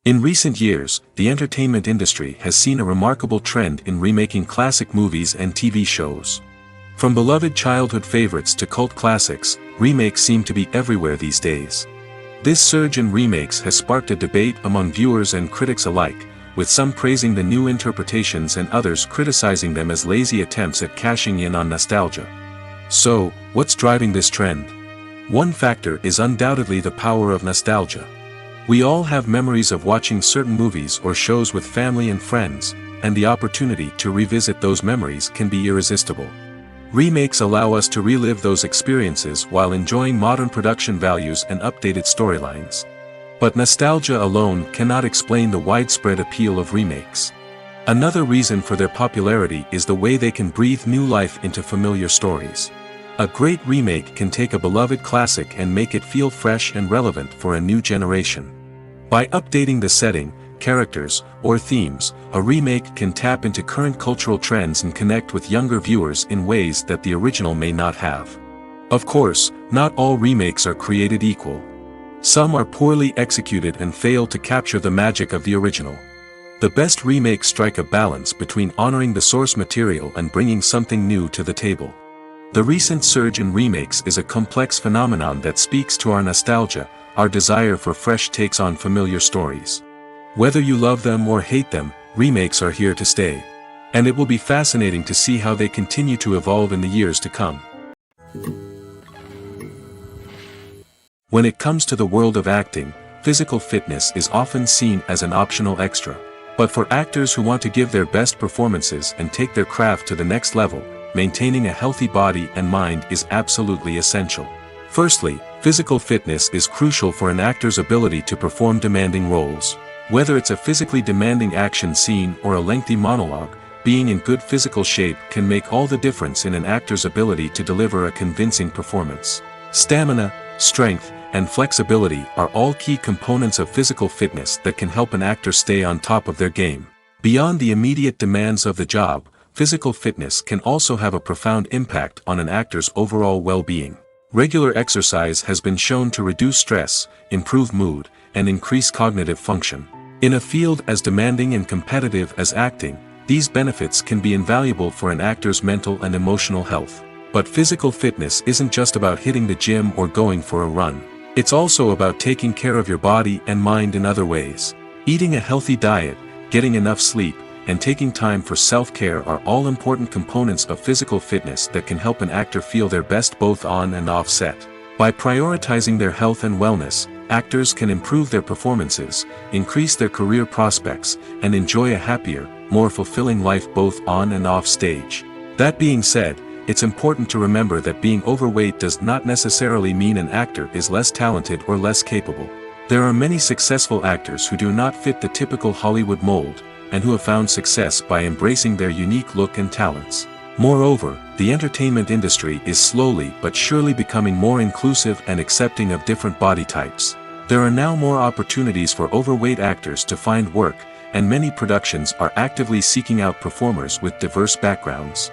In recent years, the entertainment industry has seen a remarkable trend in remaking classic movies and TV shows. From beloved childhood favorites to cult classics, remakes seem to be everywhere these days. This surge in remakes has sparked a debate among viewers and critics alike, with some praising the new interpretations and others criticizing them as lazy attempts at cashing in on nostalgia. So, what's driving this trend? One factor is undoubtedly the power of nostalgia. We all have memories of watching certain movies or shows with family and friends, and the opportunity to revisit those memories can be irresistible. Remakes allow us to relive those experiences while enjoying modern production values and updated storylines. But nostalgia alone cannot explain the widespread appeal of remakes. Another reason for their popularity is the way they can breathe new life into familiar stories. A great remake can take a beloved classic and make it feel fresh and relevant for a new generation. By updating the setting, characters, or themes, a remake can tap into current cultural trends and connect with younger viewers in ways that the original may not have. Of course, not all remakes are created equal. Some are poorly executed and fail to capture the magic of the original. The best remakes strike a balance between honoring the source material and bringing something new to the table. The recent surge in remakes is a complex phenomenon that speaks to our nostalgia, our desire for fresh takes on familiar stories. Whether you love them or hate them, remakes are here to stay. And it will be fascinating to see how they continue to evolve in the years to come. When it comes to the world of acting, physical fitness is often seen as an optional extra. But for actors who want to give their best performances and take their craft to the next level, maintaining a healthy body and mind is absolutely essential. Firstly, physical fitness is crucial for an actor's ability to perform demanding roles. Whether it's a physically demanding action scene or a lengthy monologue, being in good physical shape can make all the difference in an actor's ability to deliver a convincing performance. Stamina, strength, and flexibility are all key components of physical fitness that can help an actor stay on top of their game. Beyond the immediate demands of the job, physical fitness can also have a profound impact on an actor's overall well-being. Regular exercise has been shown to reduce stress, improve mood, and increase cognitive function. In a field as demanding and competitive as acting, these benefits can be invaluable for an actor's mental and emotional health. But physical fitness isn't just about hitting the gym or going for a run. It's also about taking care of your body and mind in other ways. Eating a healthy diet, getting enough sleep, and taking time for self-care are all important components of physical fitness that can help an actor feel their best both on and off set. By prioritizing their health and wellness, actors can improve their performances, increase their career prospects, and enjoy a happier, more fulfilling life both on and off stage. That being said, it's important to remember that being overweight does not necessarily mean an actor is less talented or less capable. There are many successful actors who do not fit the typical Hollywood mold, and who have found success by embracing their unique look and talents. Moreover, the entertainment industry is slowly but surely becoming more inclusive and accepting of different body types. There are now more opportunities for overweight actors to find work, and many productions are actively seeking out performers with diverse backgrounds.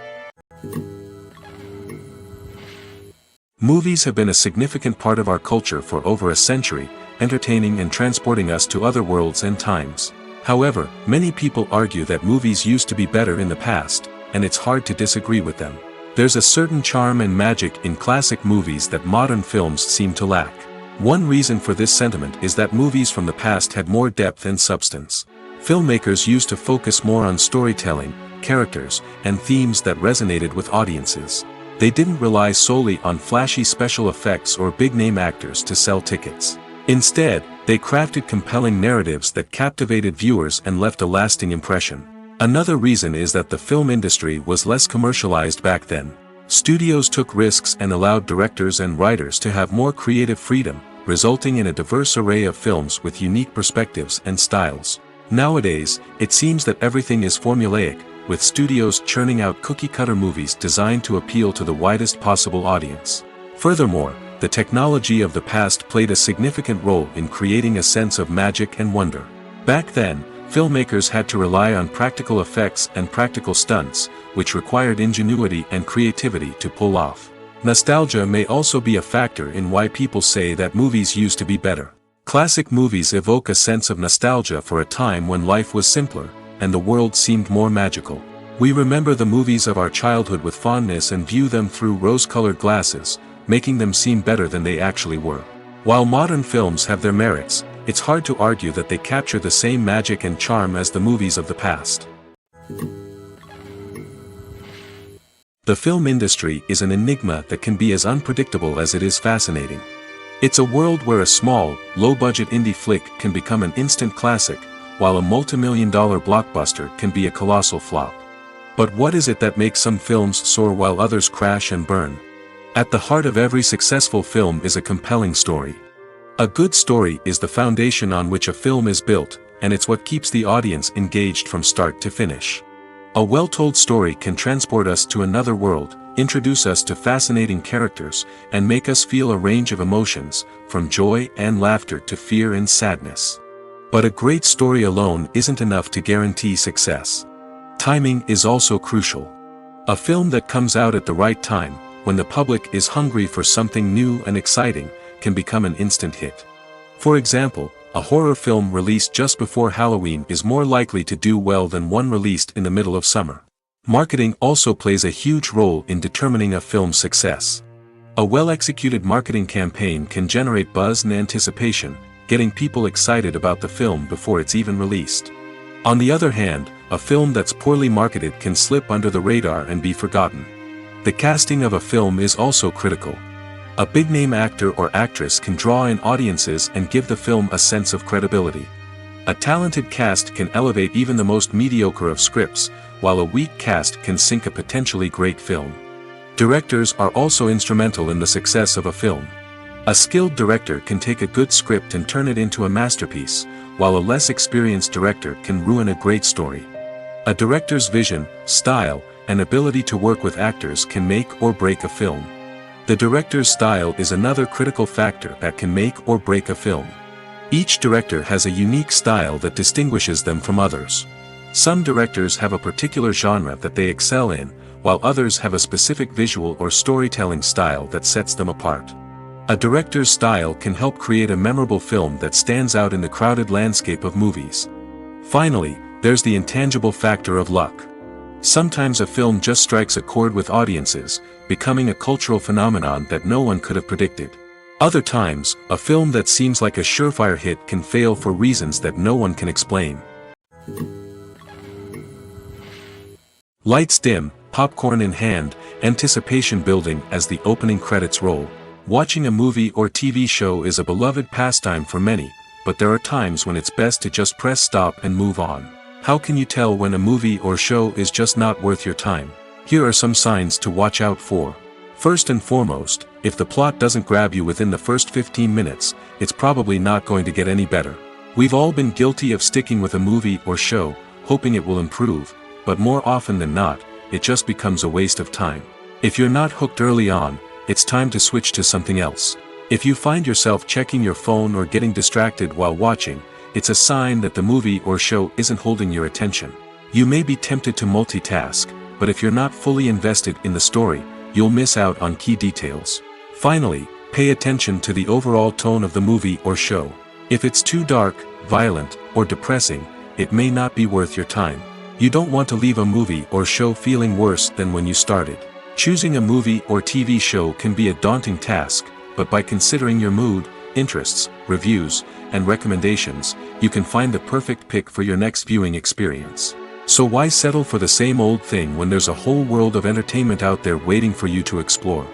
Movies have been a significant part of our culture for over a century, entertaining and transporting us to other worlds and times. However, many people argue that movies used to be better in the past, and it's hard to disagree with them. There's a certain charm and magic in classic movies that modern films seem to lack. One reason for this sentiment is that movies from the past had more depth and substance. Filmmakers used to focus more on storytelling, characters, and themes that resonated with audiences. They didn't rely solely on flashy special effects or big-name actors to sell tickets. Instead, they crafted compelling narratives that captivated viewers and left a lasting impression. Another reason is that the film industry was less commercialized back then. Studios took risks and allowed directors and writers to have more creative freedom, resulting in a diverse array of films with unique perspectives and styles. Nowadays, it seems that everything is formulaic, with studios churning out cookie-cutter movies designed to appeal to the widest possible audience. Furthermore, the technology of the past played a significant role in creating a sense of magic and wonder. Back then, filmmakers had to rely on practical effects and practical stunts, which required ingenuity and creativity to pull off. Nostalgia may also be a factor in why people say that movies used to be better. Classic movies evoke a sense of nostalgia for a time when life was simpler, and the world seemed more magical. We remember the movies of our childhood with fondness and view them through rose-colored glasses, making them seem better than they actually were. While modern films have their merits, it's hard to argue that they capture the same magic and charm as the movies of the past. The film industry is an enigma that can be as unpredictable as it is fascinating. It's a world where a small, low-budget indie flick can become an instant classic, while a multi-million-dollar blockbuster can be a colossal flop. But what is it that makes some films soar while others crash and burn? At the heart of every successful film is a compelling story. A good story is the foundation on which a film is built, and it's what keeps the audience engaged from start to finish. A well-told story can transport us to another world, introduce us to fascinating characters, and make us feel a range of emotions, from joy and laughter to fear and sadness. But a great story alone isn't enough to guarantee success. Timing is also crucial. A film that comes out at the right time, when the public is hungry for something new and exciting, can become an instant hit. For example, a horror film released just before Halloween is more likely to do well than one released in the middle of summer. Marketing also plays a huge role in determining a film's success. A well-executed marketing campaign can generate buzz and anticipation, getting people excited about the film before it's even released. On the other hand, a film that's poorly marketed can slip under the radar and be forgotten. The casting of a film is also critical. A big-name actor or actress can draw in audiences and give the film a sense of credibility. A talented cast can elevate even the most mediocre of scripts, while a weak cast can sink a potentially great film. Directors are also instrumental in the success of a film. A skilled director can take a good script and turn it into a masterpiece, while a less experienced director can ruin a great story. A director's vision, style, and ability to work with actors can make or break a film. The director's style is another critical factor that can make or break a film. Each director has a unique style that distinguishes them from others. Some directors have a particular genre that they excel in, while others have a specific visual or storytelling style that sets them apart. A director's style can help create a memorable film that stands out in the crowded landscape of movies. Finally, there's the intangible factor of luck. Sometimes a film just strikes a chord with audiences, becoming a cultural phenomenon that no one could have predicted. Other times, a film that seems like a surefire hit can fail for reasons that no one can explain. Lights dim, popcorn in hand, anticipation building as the opening credits roll. Watching a movie or TV show is a beloved pastime for many, but there are times when it's best to just press stop and move on. How can you tell when a movie or show is just not worth your time? Here are some signs to watch out for. First and foremost, if the plot doesn't grab you within the first 15 minutes, it's probably not going to get any better. We've all been guilty of sticking with a movie or show, hoping it will improve, but more often than not, it just becomes a waste of time. If you're not hooked early on, it's time to switch to something else. If you find yourself checking your phone or getting distracted while watching, it's a sign that the movie or show isn't holding your attention. You may be tempted to multitask, but if you're not fully invested in the story, you'll miss out on key details. Finally, pay attention to the overall tone of the movie or show. If it's too dark, violent, or depressing, it may not be worth your time. You don't want to leave a movie or show feeling worse than when you started. Choosing a movie or TV show can be a daunting task, but by considering your mood, interests, reviews, and recommendations, you can find the perfect pick for your next viewing experience. So why settle for the same old thing when there's a whole world of entertainment out there waiting for you to explore?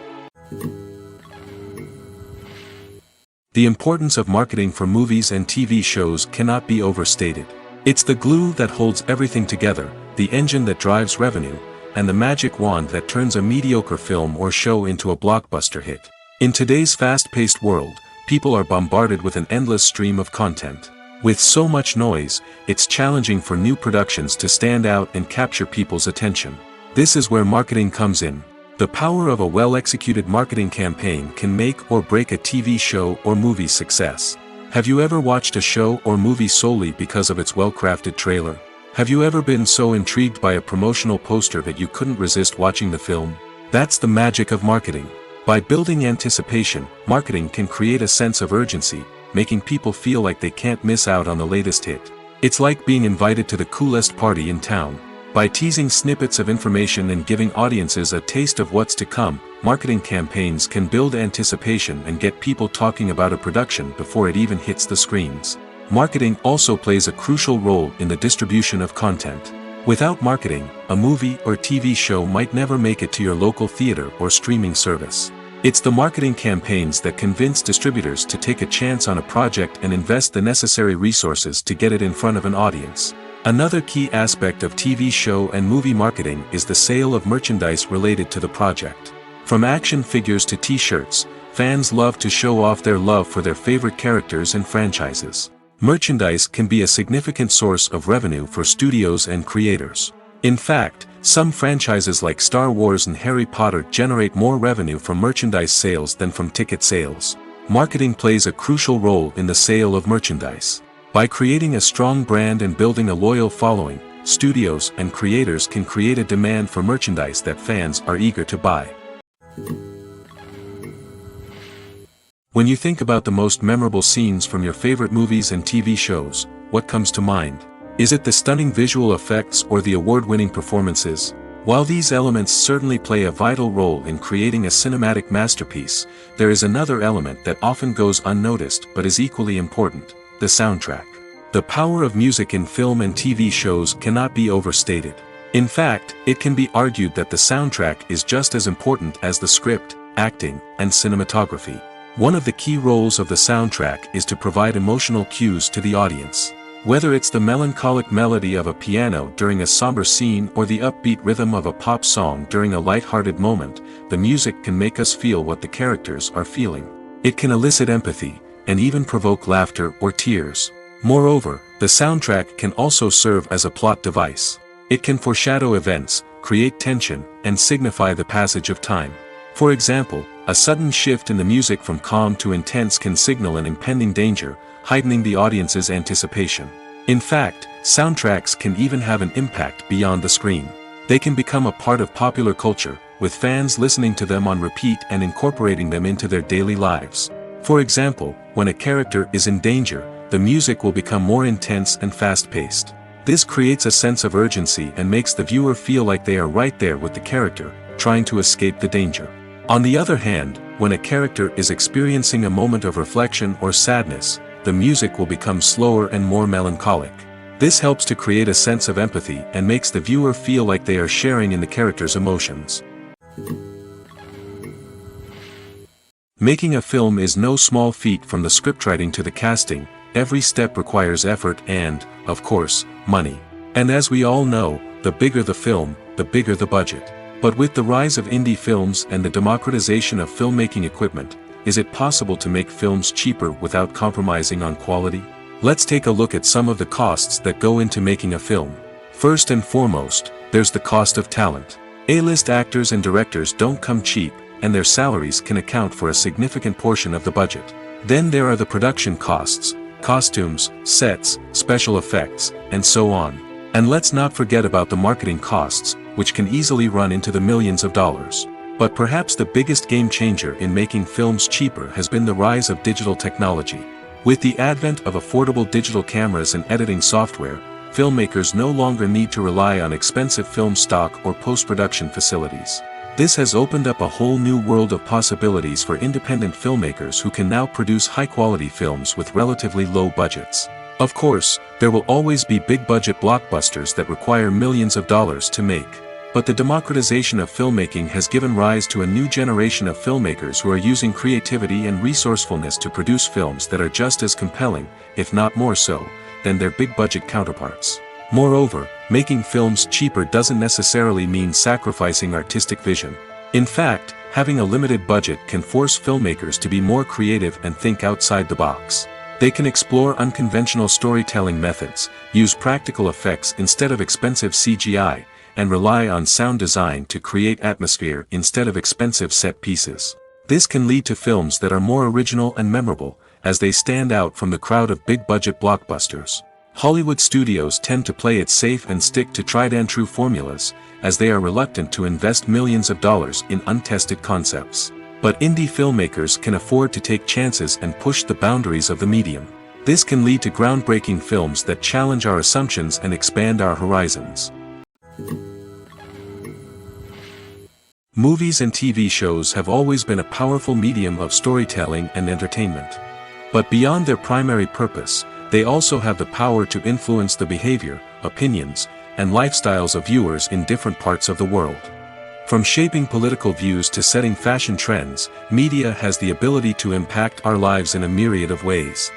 The importance of marketing for movies and TV shows cannot be overstated. It's the glue that holds everything together, the engine that drives revenue, and the magic wand that turns a mediocre film or show into a blockbuster hit. In today's fast-paced world, people are bombarded with an endless stream of content. With so much noise, it's challenging for new productions to stand out and capture people's attention. This is where marketing comes in. The power of a well-executed marketing campaign can make or break a TV show or movie's success. Have you ever watched a show or movie solely because of its well-crafted trailer? Have you ever been so intrigued by a promotional poster that you couldn't resist watching the film? That's the magic of marketing. By building anticipation, marketing can create a sense of urgency, making people feel like they can't miss out on the latest hit. It's like being invited to the coolest party in town. By teasing snippets of information and giving audiences a taste of what's to come, marketing campaigns can build anticipation and get people talking about a production before it even hits the screens. Marketing also plays a crucial role in the distribution of content. Without marketing, a movie or TV show might never make it to your local theater or streaming service. It's the marketing campaigns that convince distributors to take a chance on a project and invest the necessary resources to get it in front of an audience. Another key aspect of TV show and movie marketing is the sale of merchandise related to the project. From action figures to t-shirts, fans love to show off their love for their favorite characters and franchises. Merchandise can be a significant source of revenue for studios and creators. In fact, some franchises like Star Wars and Harry Potter generate more revenue from merchandise sales than from ticket sales. Marketing plays a crucial role in the sale of merchandise. By creating a strong brand and building a loyal following, studios and creators can create a demand for merchandise that fans are eager to buy. When you think about the most memorable scenes from your favorite movies and TV shows, what comes to mind? Is it the stunning visual effects or the award-winning performances? While these elements certainly play a vital role in creating a cinematic masterpiece, there is another element that often goes unnoticed but is equally important: the soundtrack. The power of music in film and TV shows cannot be overstated. In fact, it can be argued that the soundtrack is just as important as the script, acting, and cinematography. One of the key roles of the soundtrack is to provide emotional cues to the audience. Whether it's the melancholic melody of a piano during a somber scene or the upbeat rhythm of a pop song during a light-hearted moment, the music can make us feel what the characters are feeling. It can elicit empathy, and even provoke laughter or tears. Moreover, the soundtrack can also serve as a plot device. It can foreshadow events, create tension, and signify the passage of time. For example, a sudden shift in the music from calm to intense can signal an impending danger, heightening the audience's anticipation. In fact, soundtracks can even have an impact beyond the screen. They can become a part of popular culture, with fans listening to them on repeat and incorporating them into their daily lives. For example, when a character is in danger, the music will become more intense and fast-paced. This creates a sense of urgency and makes the viewer feel like they are right there with the character, trying to escape the danger. On the other hand, when a character is experiencing a moment of reflection or sadness, the music will become slower and more melancholic. This helps to create a sense of empathy and makes the viewer feel like they are sharing in the character's emotions. Making a film is no small feat. From the scriptwriting to the casting, every step requires effort and, of course, money. And as we all know, the bigger the film, the bigger the budget. But with the rise of indie films and the democratization of filmmaking equipment, is it possible to make films cheaper without compromising on quality? Let's take a look at some of the costs that go into making a film. First and foremost, there's the cost of talent. A-list actors and directors don't come cheap, and their salaries can account for a significant portion of the budget. Then there are the production costs, costumes, sets, special effects, and so on. And let's not forget about the marketing costs, which can easily run into the millions of dollars. But perhaps the biggest game changer in making films cheaper has been the rise of digital technology. With the advent of affordable digital cameras and editing software, filmmakers no longer need to rely on expensive film stock or post-production facilities. This has opened up a whole new world of possibilities for independent filmmakers who can now produce high-quality films with relatively low budgets. Of course, there will always be big-budget blockbusters that require millions of dollars to make. But the democratization of filmmaking has given rise to a new generation of filmmakers who are using creativity and resourcefulness to produce films that are just as compelling, if not more so, than their big-budget counterparts. Moreover, making films cheaper doesn't necessarily mean sacrificing artistic vision. In fact, having a limited budget can force filmmakers to be more creative and think outside the box. They can explore unconventional storytelling methods, use practical effects instead of expensive CGI, and rely on sound design to create atmosphere instead of expensive set pieces. This can lead to films that are more original and memorable, as they stand out from the crowd of big-budget blockbusters. Hollywood studios tend to play it safe and stick to tried-and-true formulas, as they are reluctant to invest millions of dollars in untested concepts. But indie filmmakers can afford to take chances and push the boundaries of the medium. This can lead to groundbreaking films that challenge our assumptions and expand our horizons. Movies and TV shows have always been a powerful medium of storytelling and entertainment. But beyond their primary purpose, they also have the power to influence the behavior, opinions, and lifestyles of viewers in different parts of the world. From shaping political views to setting fashion trends, media has the ability to impact our lives in a myriad of ways.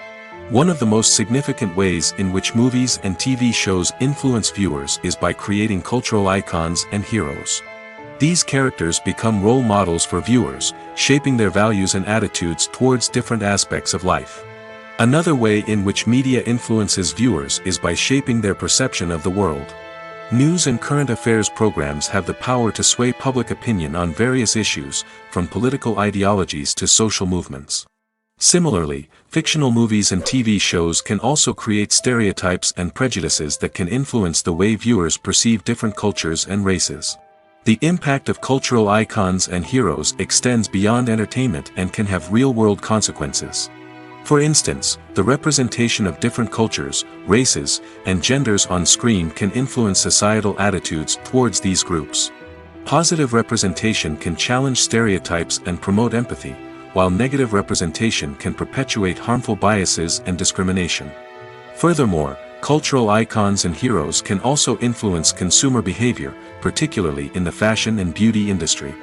One of the most significant ways in which movies and TV shows influence viewers is by creating cultural icons and heroes. These characters become role models for viewers, shaping their values and attitudes towards different aspects of life. Another way in which media influences viewers is by shaping their perception of the world. News and current affairs programs have the power to sway public opinion on various issues, from political ideologies to social movements. Similarly, fictional movies and TV shows can also create stereotypes and prejudices that can influence the way viewers perceive different cultures and races. The impact of cultural icons and heroes extends beyond entertainment and can have real-world consequences. For instance, the representation of different cultures, races, and genders on screen can influence societal attitudes towards these groups. Positive representation can challenge stereotypes and promote empathy, while negative representation can perpetuate harmful biases and discrimination. Furthermore, cultural icons and heroes can also influence consumer behavior, particularly in the fashion and beauty industry.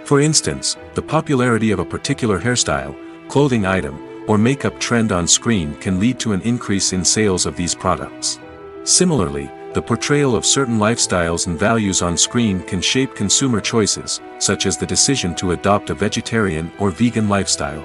For instance, the popularity of a particular hairstyle, clothing item, or makeup trend on screen can lead to an increase in sales of these products. Similarly, the portrayal of certain lifestyles and values on screen can shape consumer choices, such as the decision to adopt a vegetarian or vegan lifestyle.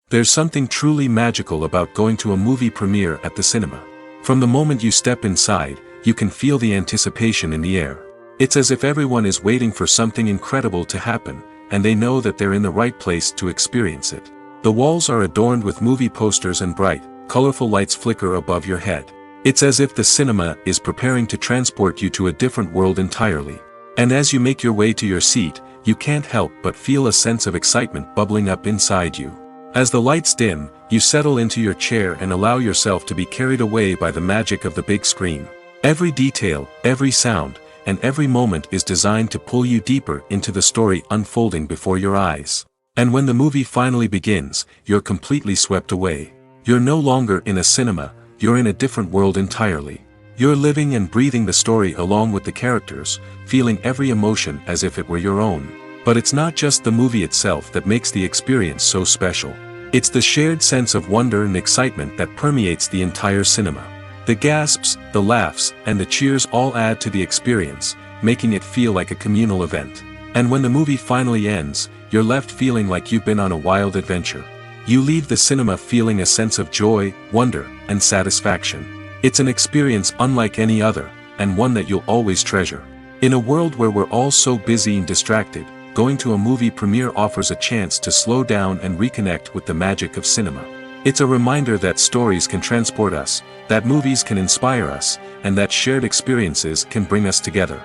There's something truly magical about going to a movie premiere at the cinema. From the moment you step inside, you can feel the anticipation in the air. It's as if everyone is waiting for something incredible to happen, and they know that they're in the right place to experience it. The walls are adorned with movie posters and bright, colorful lights flicker above your head. It's as if the cinema is preparing to transport you to a different world entirely. And as you make your way to your seat, you can't help but feel a sense of excitement bubbling up inside you. As the lights dim, you settle into your chair and allow yourself to be carried away by the magic of the big screen. Every detail, every sound, and every moment is designed to pull you deeper into the story unfolding before your eyes. And when the movie finally begins, you're completely swept away. You're no longer in a cinema, you're in a different world entirely. You're living and breathing the story along with the characters, feeling every emotion as if it were your own. But it's not just the movie itself that makes the experience so special. It's the shared sense of wonder and excitement that permeates the entire cinema. The gasps, the laughs, and the cheers all add to the experience, making it feel like a communal event. And when the movie finally ends, you're left feeling like you've been on a wild adventure. You leave the cinema feeling a sense of joy, wonder, and satisfaction. It's an experience unlike any other, and one that you'll always treasure. In a world where we're all so busy and distracted, going to a movie premiere offers a chance to slow down and reconnect with the magic of cinema. It's a reminder that stories can transport us, that movies can inspire us, and that shared experiences can bring us together.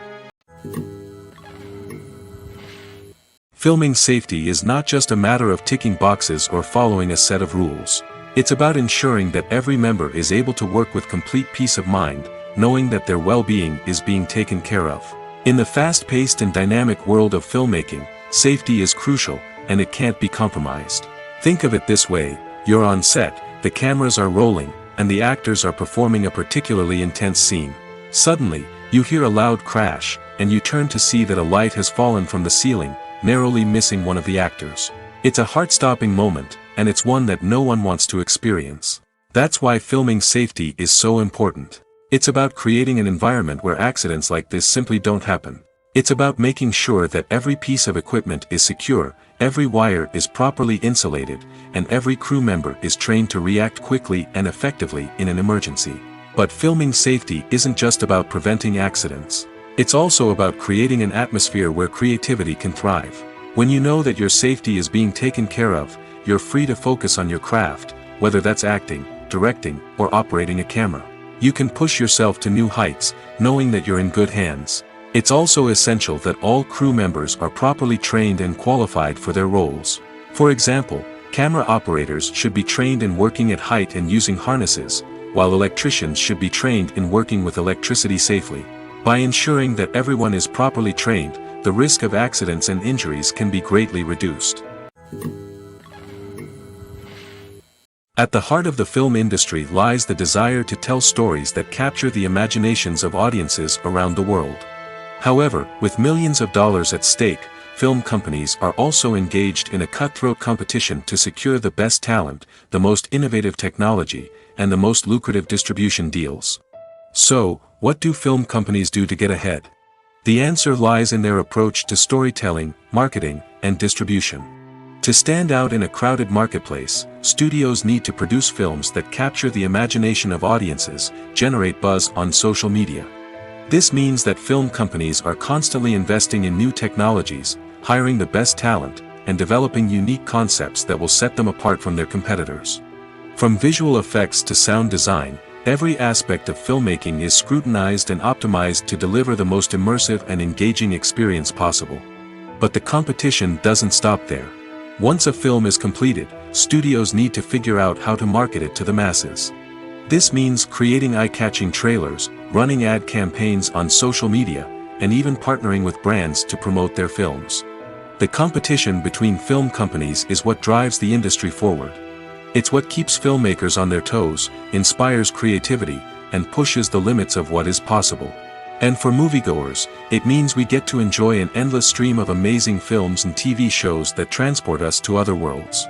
Filming safety is not just a matter of ticking boxes or following a set of rules. It's about ensuring that every member is able to work with complete peace of mind, knowing that their well-being is being taken care of. In the fast-paced and dynamic world of filmmaking, safety is crucial, and it can't be compromised. Think of it this way: you're on set, the cameras are rolling, and the actors are performing a particularly intense scene. Suddenly, you hear a loud crash, and you turn to see that a light has fallen from the ceiling, narrowly missing one of the actors. It's a heart-stopping moment, and it's one that no one wants to experience. That's why filming safety is so important. It's about creating an environment where accidents like this simply don't happen. It's about making sure that every piece of equipment is secure, every wire is properly insulated, and every crew member is trained to react quickly and effectively in an emergency. But filming safety isn't just about preventing accidents. It's also about creating an atmosphere where creativity can thrive. When you know that your safety is being taken care of, you're free to focus on your craft, whether that's acting, directing, or operating a camera. You can push yourself to new heights, knowing that you're in good hands. It's also essential that all crew members are properly trained and qualified for their roles. For example, camera operators should be trained in working at height and using harnesses, while electricians should be trained in working with electricity safely. By ensuring that everyone is properly trained, the risk of accidents and injuries can be greatly reduced. At the heart of the film industry lies the desire to tell stories that capture the imaginations of audiences around the world. However, with millions of dollars at stake, film companies are also engaged in a cutthroat competition to secure the best talent, the most innovative technology, and the most lucrative distribution deals. So, what do film companies do to get ahead? The answer lies in their approach to storytelling, marketing, and distribution. To stand out in a crowded marketplace, studios need to produce films that capture the imagination of audiences, generate buzz on social media. This means that film companies are constantly investing in new technologies, hiring the best talent, and developing unique concepts that will set them apart from their competitors. From visual effects to sound design, every aspect of filmmaking is scrutinized and optimized to deliver the most immersive and engaging experience possible. But the competition doesn't stop there. Once a film is completed, studios need to figure out how to market it to the masses. This means creating eye-catching trailers, running ad campaigns on social media, and even partnering with brands to promote their films. The competition between film companies is what drives the industry forward. It's what keeps filmmakers on their toes, inspires creativity, and pushes the limits of what is possible. And for moviegoers, it means we get to enjoy an endless stream of amazing films and TV shows that transport us to other worlds.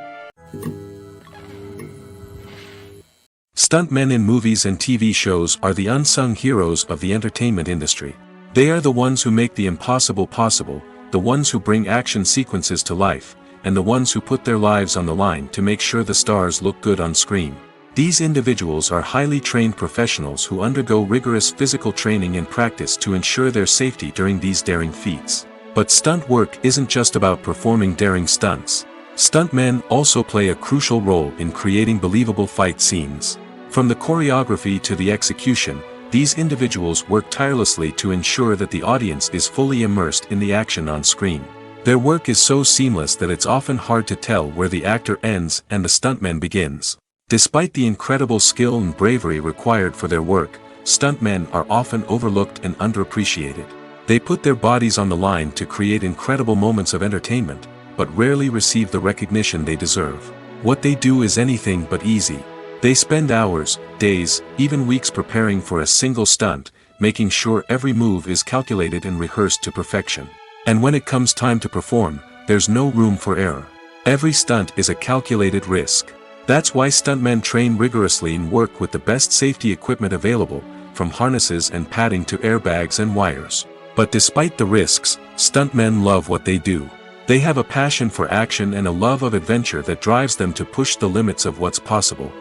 Stuntmen in movies and TV shows are the unsung heroes of the entertainment industry. They are the ones who make the impossible possible, the ones who bring action sequences to life, and the ones who put their lives on the line to make sure the stars look good on screen. These individuals are highly trained professionals who undergo rigorous physical training and practice to ensure their safety during these daring feats. But stunt work isn't just about performing daring stunts. Stuntmen also play a crucial role in creating believable fight scenes. From the choreography to the execution, these individuals work tirelessly to ensure that the audience is fully immersed in the action on screen. Their work is so seamless that it's often hard to tell where the actor ends and the stuntman begins. Despite the incredible skill and bravery required for their work, stuntmen are often overlooked and underappreciated. They put their bodies on the line to create incredible moments of entertainment, but rarely receive the recognition they deserve. What they do is anything but easy. They spend hours, days, even weeks preparing for a single stunt, making sure every move is calculated and rehearsed to perfection. And when it comes time to perform, there's no room for error. Every stunt is a calculated risk. That's why stuntmen train rigorously and work with the best safety equipment available, from harnesses and padding to airbags and wires. But despite the risks, stuntmen love what they do. They have a passion for action and a love of adventure that drives them to push the limits of what's possible.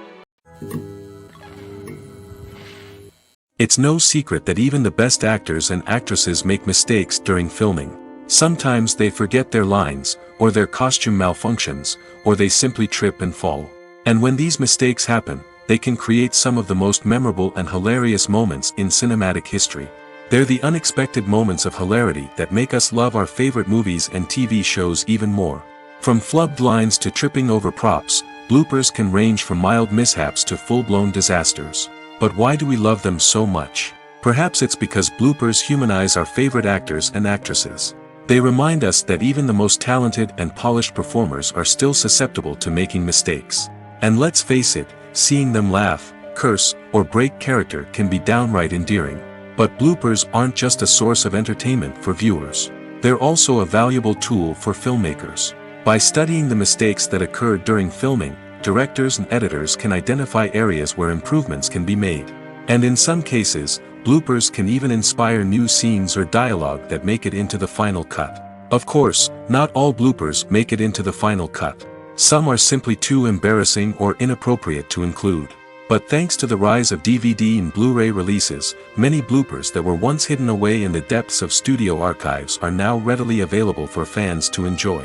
It's no secret that even the best actors and actresses make mistakes during filming. Sometimes they forget their lines, or their costume malfunctions, or they simply trip and fall. And when these mistakes happen, they can create some of the most memorable and hilarious moments in cinematic history. They're the unexpected moments of hilarity that make us love our favorite movies and TV shows even more. From flubbed lines to tripping over props, bloopers can range from mild mishaps to full-blown disasters. But why do we love them so much? Perhaps it's because bloopers humanize our favorite actors and actresses. They remind us that even the most talented and polished performers are still susceptible to making mistakes. And let's face it, seeing them laugh, curse, or break character can be downright endearing. But bloopers aren't just a source of entertainment for viewers. They're also a valuable tool for filmmakers. By studying the mistakes that occurred during filming, directors and editors can identify areas where improvements can be made. And in some cases, bloopers can even inspire new scenes or dialogue that make it into the final cut. Of course, not all bloopers make it into the final cut. Some are simply too embarrassing or inappropriate to include. But thanks to the rise of DVD and Blu-ray releases, many bloopers that were once hidden away in the depths of studio archives are now readily available for fans to enjoy.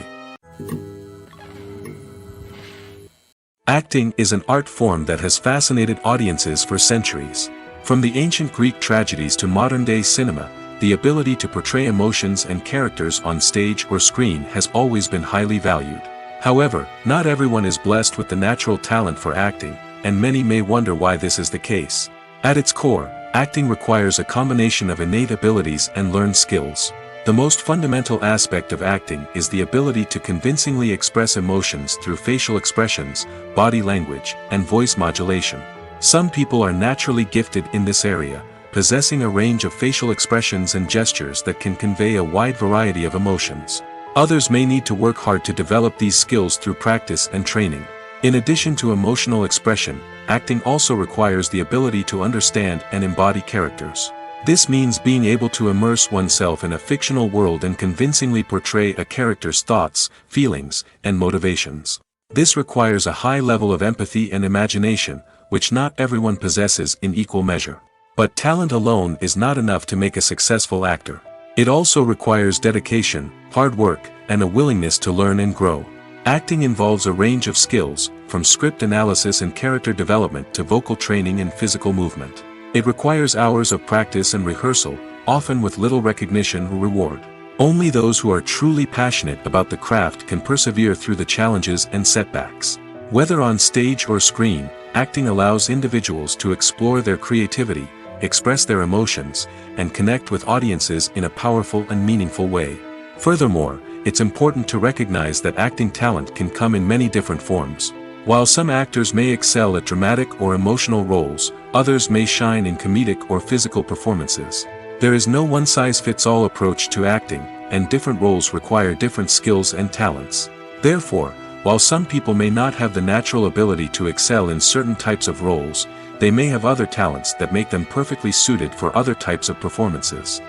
Acting is an art form that has fascinated audiences for centuries. From the ancient Greek tragedies to modern-day cinema, the ability to portray emotions and characters on stage or screen has always been highly valued. However, not everyone is blessed with the natural talent for acting, and many may wonder why this is the case. At its core, acting requires a combination of innate abilities and learned skills. The most fundamental aspect of acting is the ability to convincingly express emotions through facial expressions, body language, and voice modulation. Some people are naturally gifted in this area, possessing a range of facial expressions and gestures that can convey a wide variety of emotions. Others may need to work hard to develop these skills through practice and training. In addition to emotional expression, acting also requires the ability to understand and embody characters. This means being able to immerse oneself in a fictional world and convincingly portray a character's thoughts, feelings, and motivations. This requires a high level of empathy and imagination, which not everyone possesses in equal measure. But talent alone is not enough to make a successful actor. It also requires dedication, hard work, and a willingness to learn and grow. Acting involves a range of skills, from script analysis and character development to vocal training and physical movement. It requires hours of practice and rehearsal, often with little recognition or reward. Only those who are truly passionate about the craft can persevere through the challenges and setbacks. Whether on stage or screen, acting allows individuals to explore their creativity, express their emotions, and connect with audiences in a powerful and meaningful way. Furthermore, it's important to recognize that acting talent can come in many different forms. While some actors may excel at dramatic or emotional roles, others may shine in comedic or physical performances. There is no one-size-fits-all approach to acting, and different roles require different skills and talents. Therefore, while some people may not have the natural ability to excel in certain types of roles, they may have other talents that make them perfectly suited for other types of performances.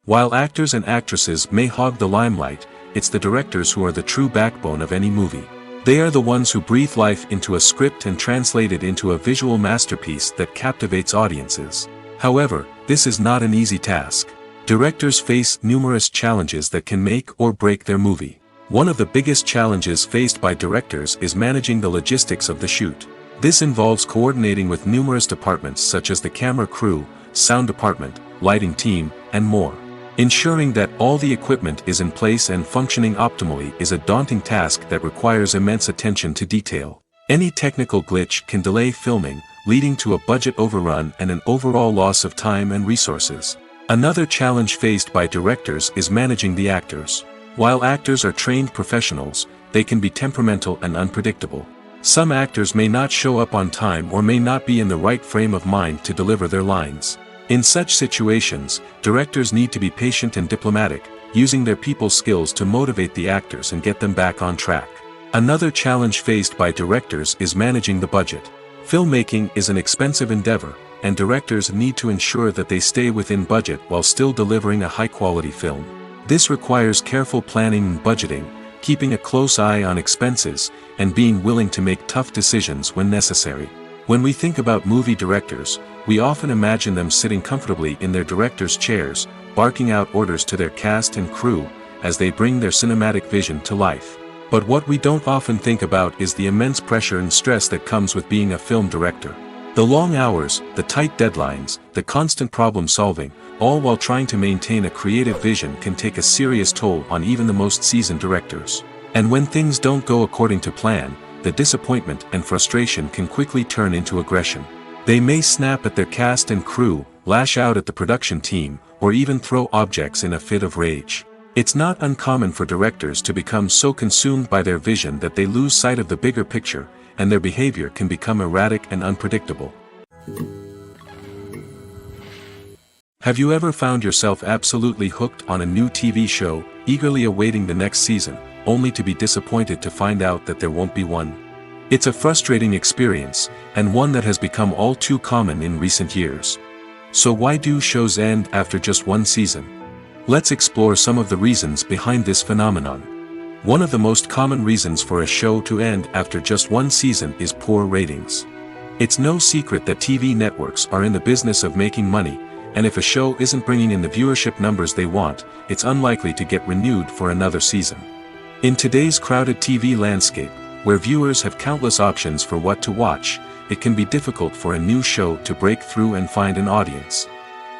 While actors and actresses may hog the limelight, it's the directors who are the true backbone of any movie. They are the ones who breathe life into a script and translate it into a visual masterpiece that captivates audiences. However, this is not an easy task. Directors face numerous challenges that can make or break their movie. One of the biggest challenges faced by directors is managing the logistics of the shoot. This involves coordinating with numerous departments such as the camera crew, sound department, lighting team, and more. Ensuring that all the equipment is in place and functioning optimally is a daunting task that requires immense attention to detail. Any technical glitch can delay filming, leading to a budget overrun and an overall loss of time and resources. Another challenge faced by directors is managing the actors. While actors are trained professionals, they can be temperamental and unpredictable. Some actors may not show up on time or may not be in the right frame of mind to deliver their lines. In such situations, directors need to be patient and diplomatic, using their people skills to motivate the actors and get them back on track. Another challenge faced by directors is managing the budget. Filmmaking is an expensive endeavor, and directors need to ensure that they stay within budget while still delivering a high-quality film. This requires careful planning and budgeting, keeping a close eye on expenses, and being willing to make tough decisions when necessary. When we think about movie directors, we often imagine them sitting comfortably in their director's chairs, barking out orders to their cast and crew, as they bring their cinematic vision to life. But what we don't often think about is the immense pressure and stress that comes with being a film director. The long hours, the tight deadlines, the constant problem solving, all while trying to maintain a creative vision can take a serious toll on even the most seasoned directors. And when things don't go according to plan, the disappointment and frustration can quickly turn into aggression. They may snap at their cast and crew, lash out at the production team, or even throw objects in a fit of rage. It's not uncommon for directors to become so consumed by their vision that they lose sight of the bigger picture, and their behavior can become erratic and unpredictable. Have you ever found yourself absolutely hooked on a new TV show, eagerly awaiting the next season, only to be disappointed to find out that there won't be one? It's a frustrating experience, and one that has become all too common in recent years. So why do shows end after just one season? Let's explore some of the reasons behind this phenomenon. One of the most common reasons for a show to end after just one season is poor ratings. It's no secret that TV networks are in the business of making money, and if a show isn't bringing in the viewership numbers they want, it's unlikely to get renewed for another season. In today's crowded TV landscape, where viewers have countless options for what to watch, it can be difficult for a new show to break through and find an audience.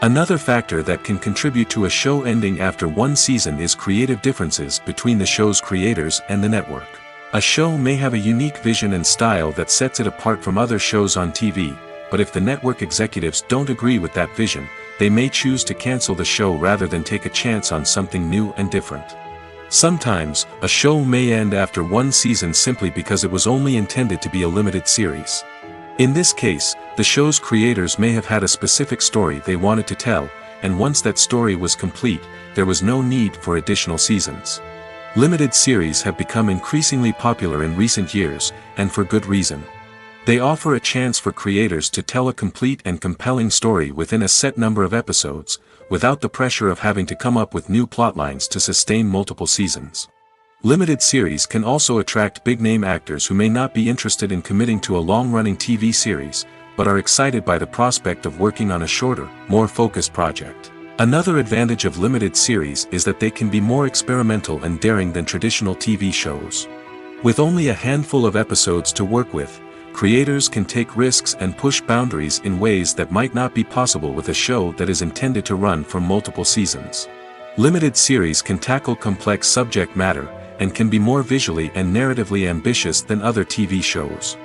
Another factor that can contribute to a show ending after one season is creative differences between the show's creators and the network. A show may have a unique vision and style that sets it apart from other shows on TV, but if the network executives don't agree with that vision, they may choose to cancel the show rather than take a chance on something new and different. Sometimes, a show may end after one season simply because it was only intended to be a limited series. In this case, the show's creators may have had a specific story they wanted to tell, and once that story was complete, there was no need for additional seasons. Limited series have become increasingly popular in recent years, and for good reason. They offer a chance for creators to tell a complete and compelling story within a set number of episodes, without the pressure of having to come up with new plotlines to sustain multiple seasons. Limited series can also attract big-name actors who may not be interested in committing to a long-running TV series, but are excited by the prospect of working on a shorter, more focused project. Another advantage of limited series is that they can be more experimental and daring than traditional TV shows. With only a handful of episodes to work with, creators can take risks and push boundaries in ways that might not be possible with a show that is intended to run for multiple seasons. Limited series can tackle complex subject matter, and can be more visually and narratively ambitious than other TV shows.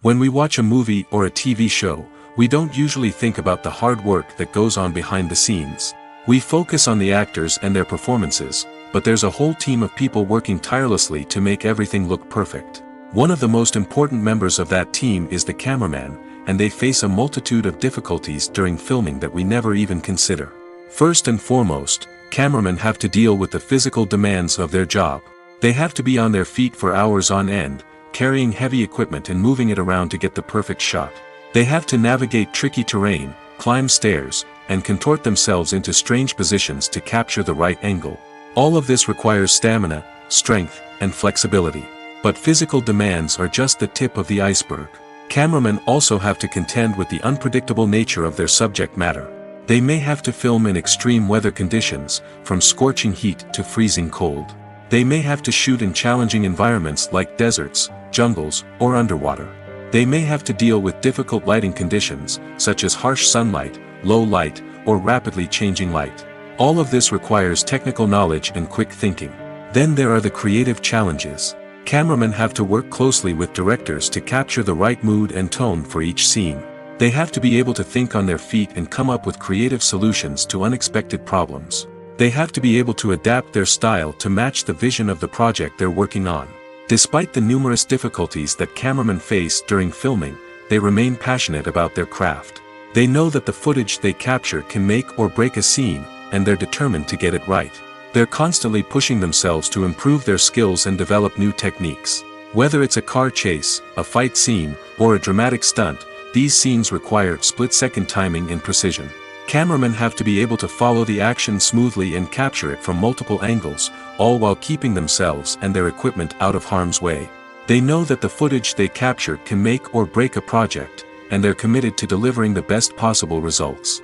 When we watch a movie or a TV show, we don't usually think about the hard work that goes on behind the scenes. We focus on the actors and their performances, but there's a whole team of people working tirelessly to make everything look perfect. One of the most important members of that team is the cameraman, and they face a multitude of difficulties during filming that we never even consider. First and foremost, cameramen have to deal with the physical demands of their job. They have to be on their feet for hours on end, carrying heavy equipment and moving it around to get the perfect shot. They have to navigate tricky terrain, climb stairs, and contort themselves into strange positions to capture the right angle. All of this requires stamina, strength, and flexibility. But physical demands are just the tip of the iceberg. Cameramen also have to contend with the unpredictable nature of their subject matter. They may have to film in extreme weather conditions, from scorching heat to freezing cold. They may have to shoot in challenging environments like deserts, jungles, or underwater. They may have to deal with difficult lighting conditions, such as harsh sunlight, low light, or rapidly changing light. All of this requires technical knowledge and quick thinking. Then there are the creative challenges. Cameramen have to work closely with directors to capture the right mood and tone for each scene. They have to be able to think on their feet and come up with creative solutions to unexpected problems. They have to be able to adapt their style to match the vision of the project they're working on. Despite the numerous difficulties that cameramen face during filming, they remain passionate about their craft. They know that the footage they capture can make or break a scene, and they're determined to get it right. They're constantly pushing themselves to improve their skills and develop new techniques. Whether it's a car chase, a fight scene, or a dramatic stunt, these scenes require split-second timing and precision. Cameramen have to be able to follow the action smoothly and capture it from multiple angles, all while keeping themselves and their equipment out of harm's way. They know that the footage they capture can make or break a project, and they're committed to delivering the best possible results.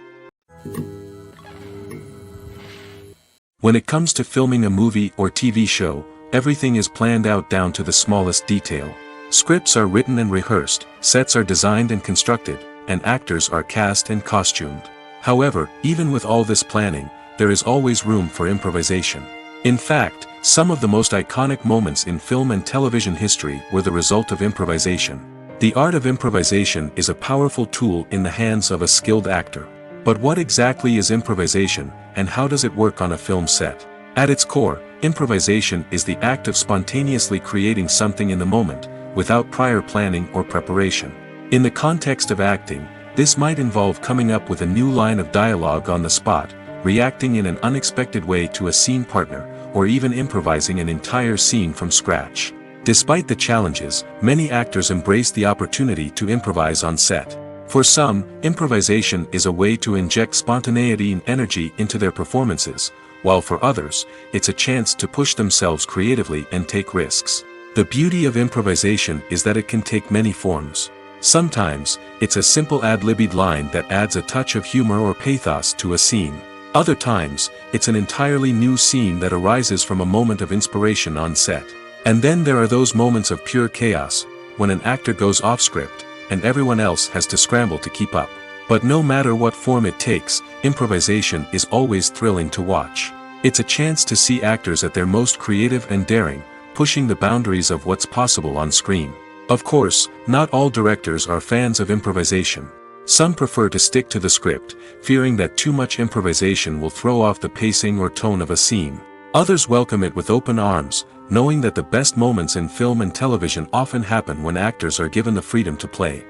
When it comes to filming a movie or TV show, everything is planned out down to the smallest detail. Scripts are written and rehearsed, sets are designed and constructed, and actors are cast and costumed. However, even with all this planning, there is always room for improvisation. In fact, some of the most iconic moments in film and television history were the result of improvisation. The art of improvisation is a powerful tool in the hands of a skilled actor. But what exactly is improvisation, and how does it work on a film set? At its core, improvisation is the act of spontaneously creating something in the moment, without prior planning or preparation. In the context of acting, this might involve coming up with a new line of dialogue on the spot, reacting in an unexpected way to a scene partner, or even improvising an entire scene from scratch. Despite the challenges, many actors embrace the opportunity to improvise on set. For some, improvisation is a way to inject spontaneity and energy into their performances, while for others, it's a chance to push themselves creatively and take risks. The beauty of improvisation is that it can take many forms. Sometimes, it's a simple ad-libbed line that adds a touch of humor or pathos to a scene. Other times, it's an entirely new scene that arises from a moment of inspiration on set. And then there are those moments of pure chaos, when an actor goes off script, and everyone else has to scramble to keep up. But no matter what form it takes, improvisation is always thrilling to watch. It's a chance to see actors at their most creative and daring, pushing the boundaries of what's possible on screen. Of course, not all directors are fans of improvisation. Some prefer to stick to the script, fearing that too much improvisation will throw off the pacing or tone of a scene. Others welcome it with open arms, knowing that the best moments in film and television often happen when actors are given the freedom to play.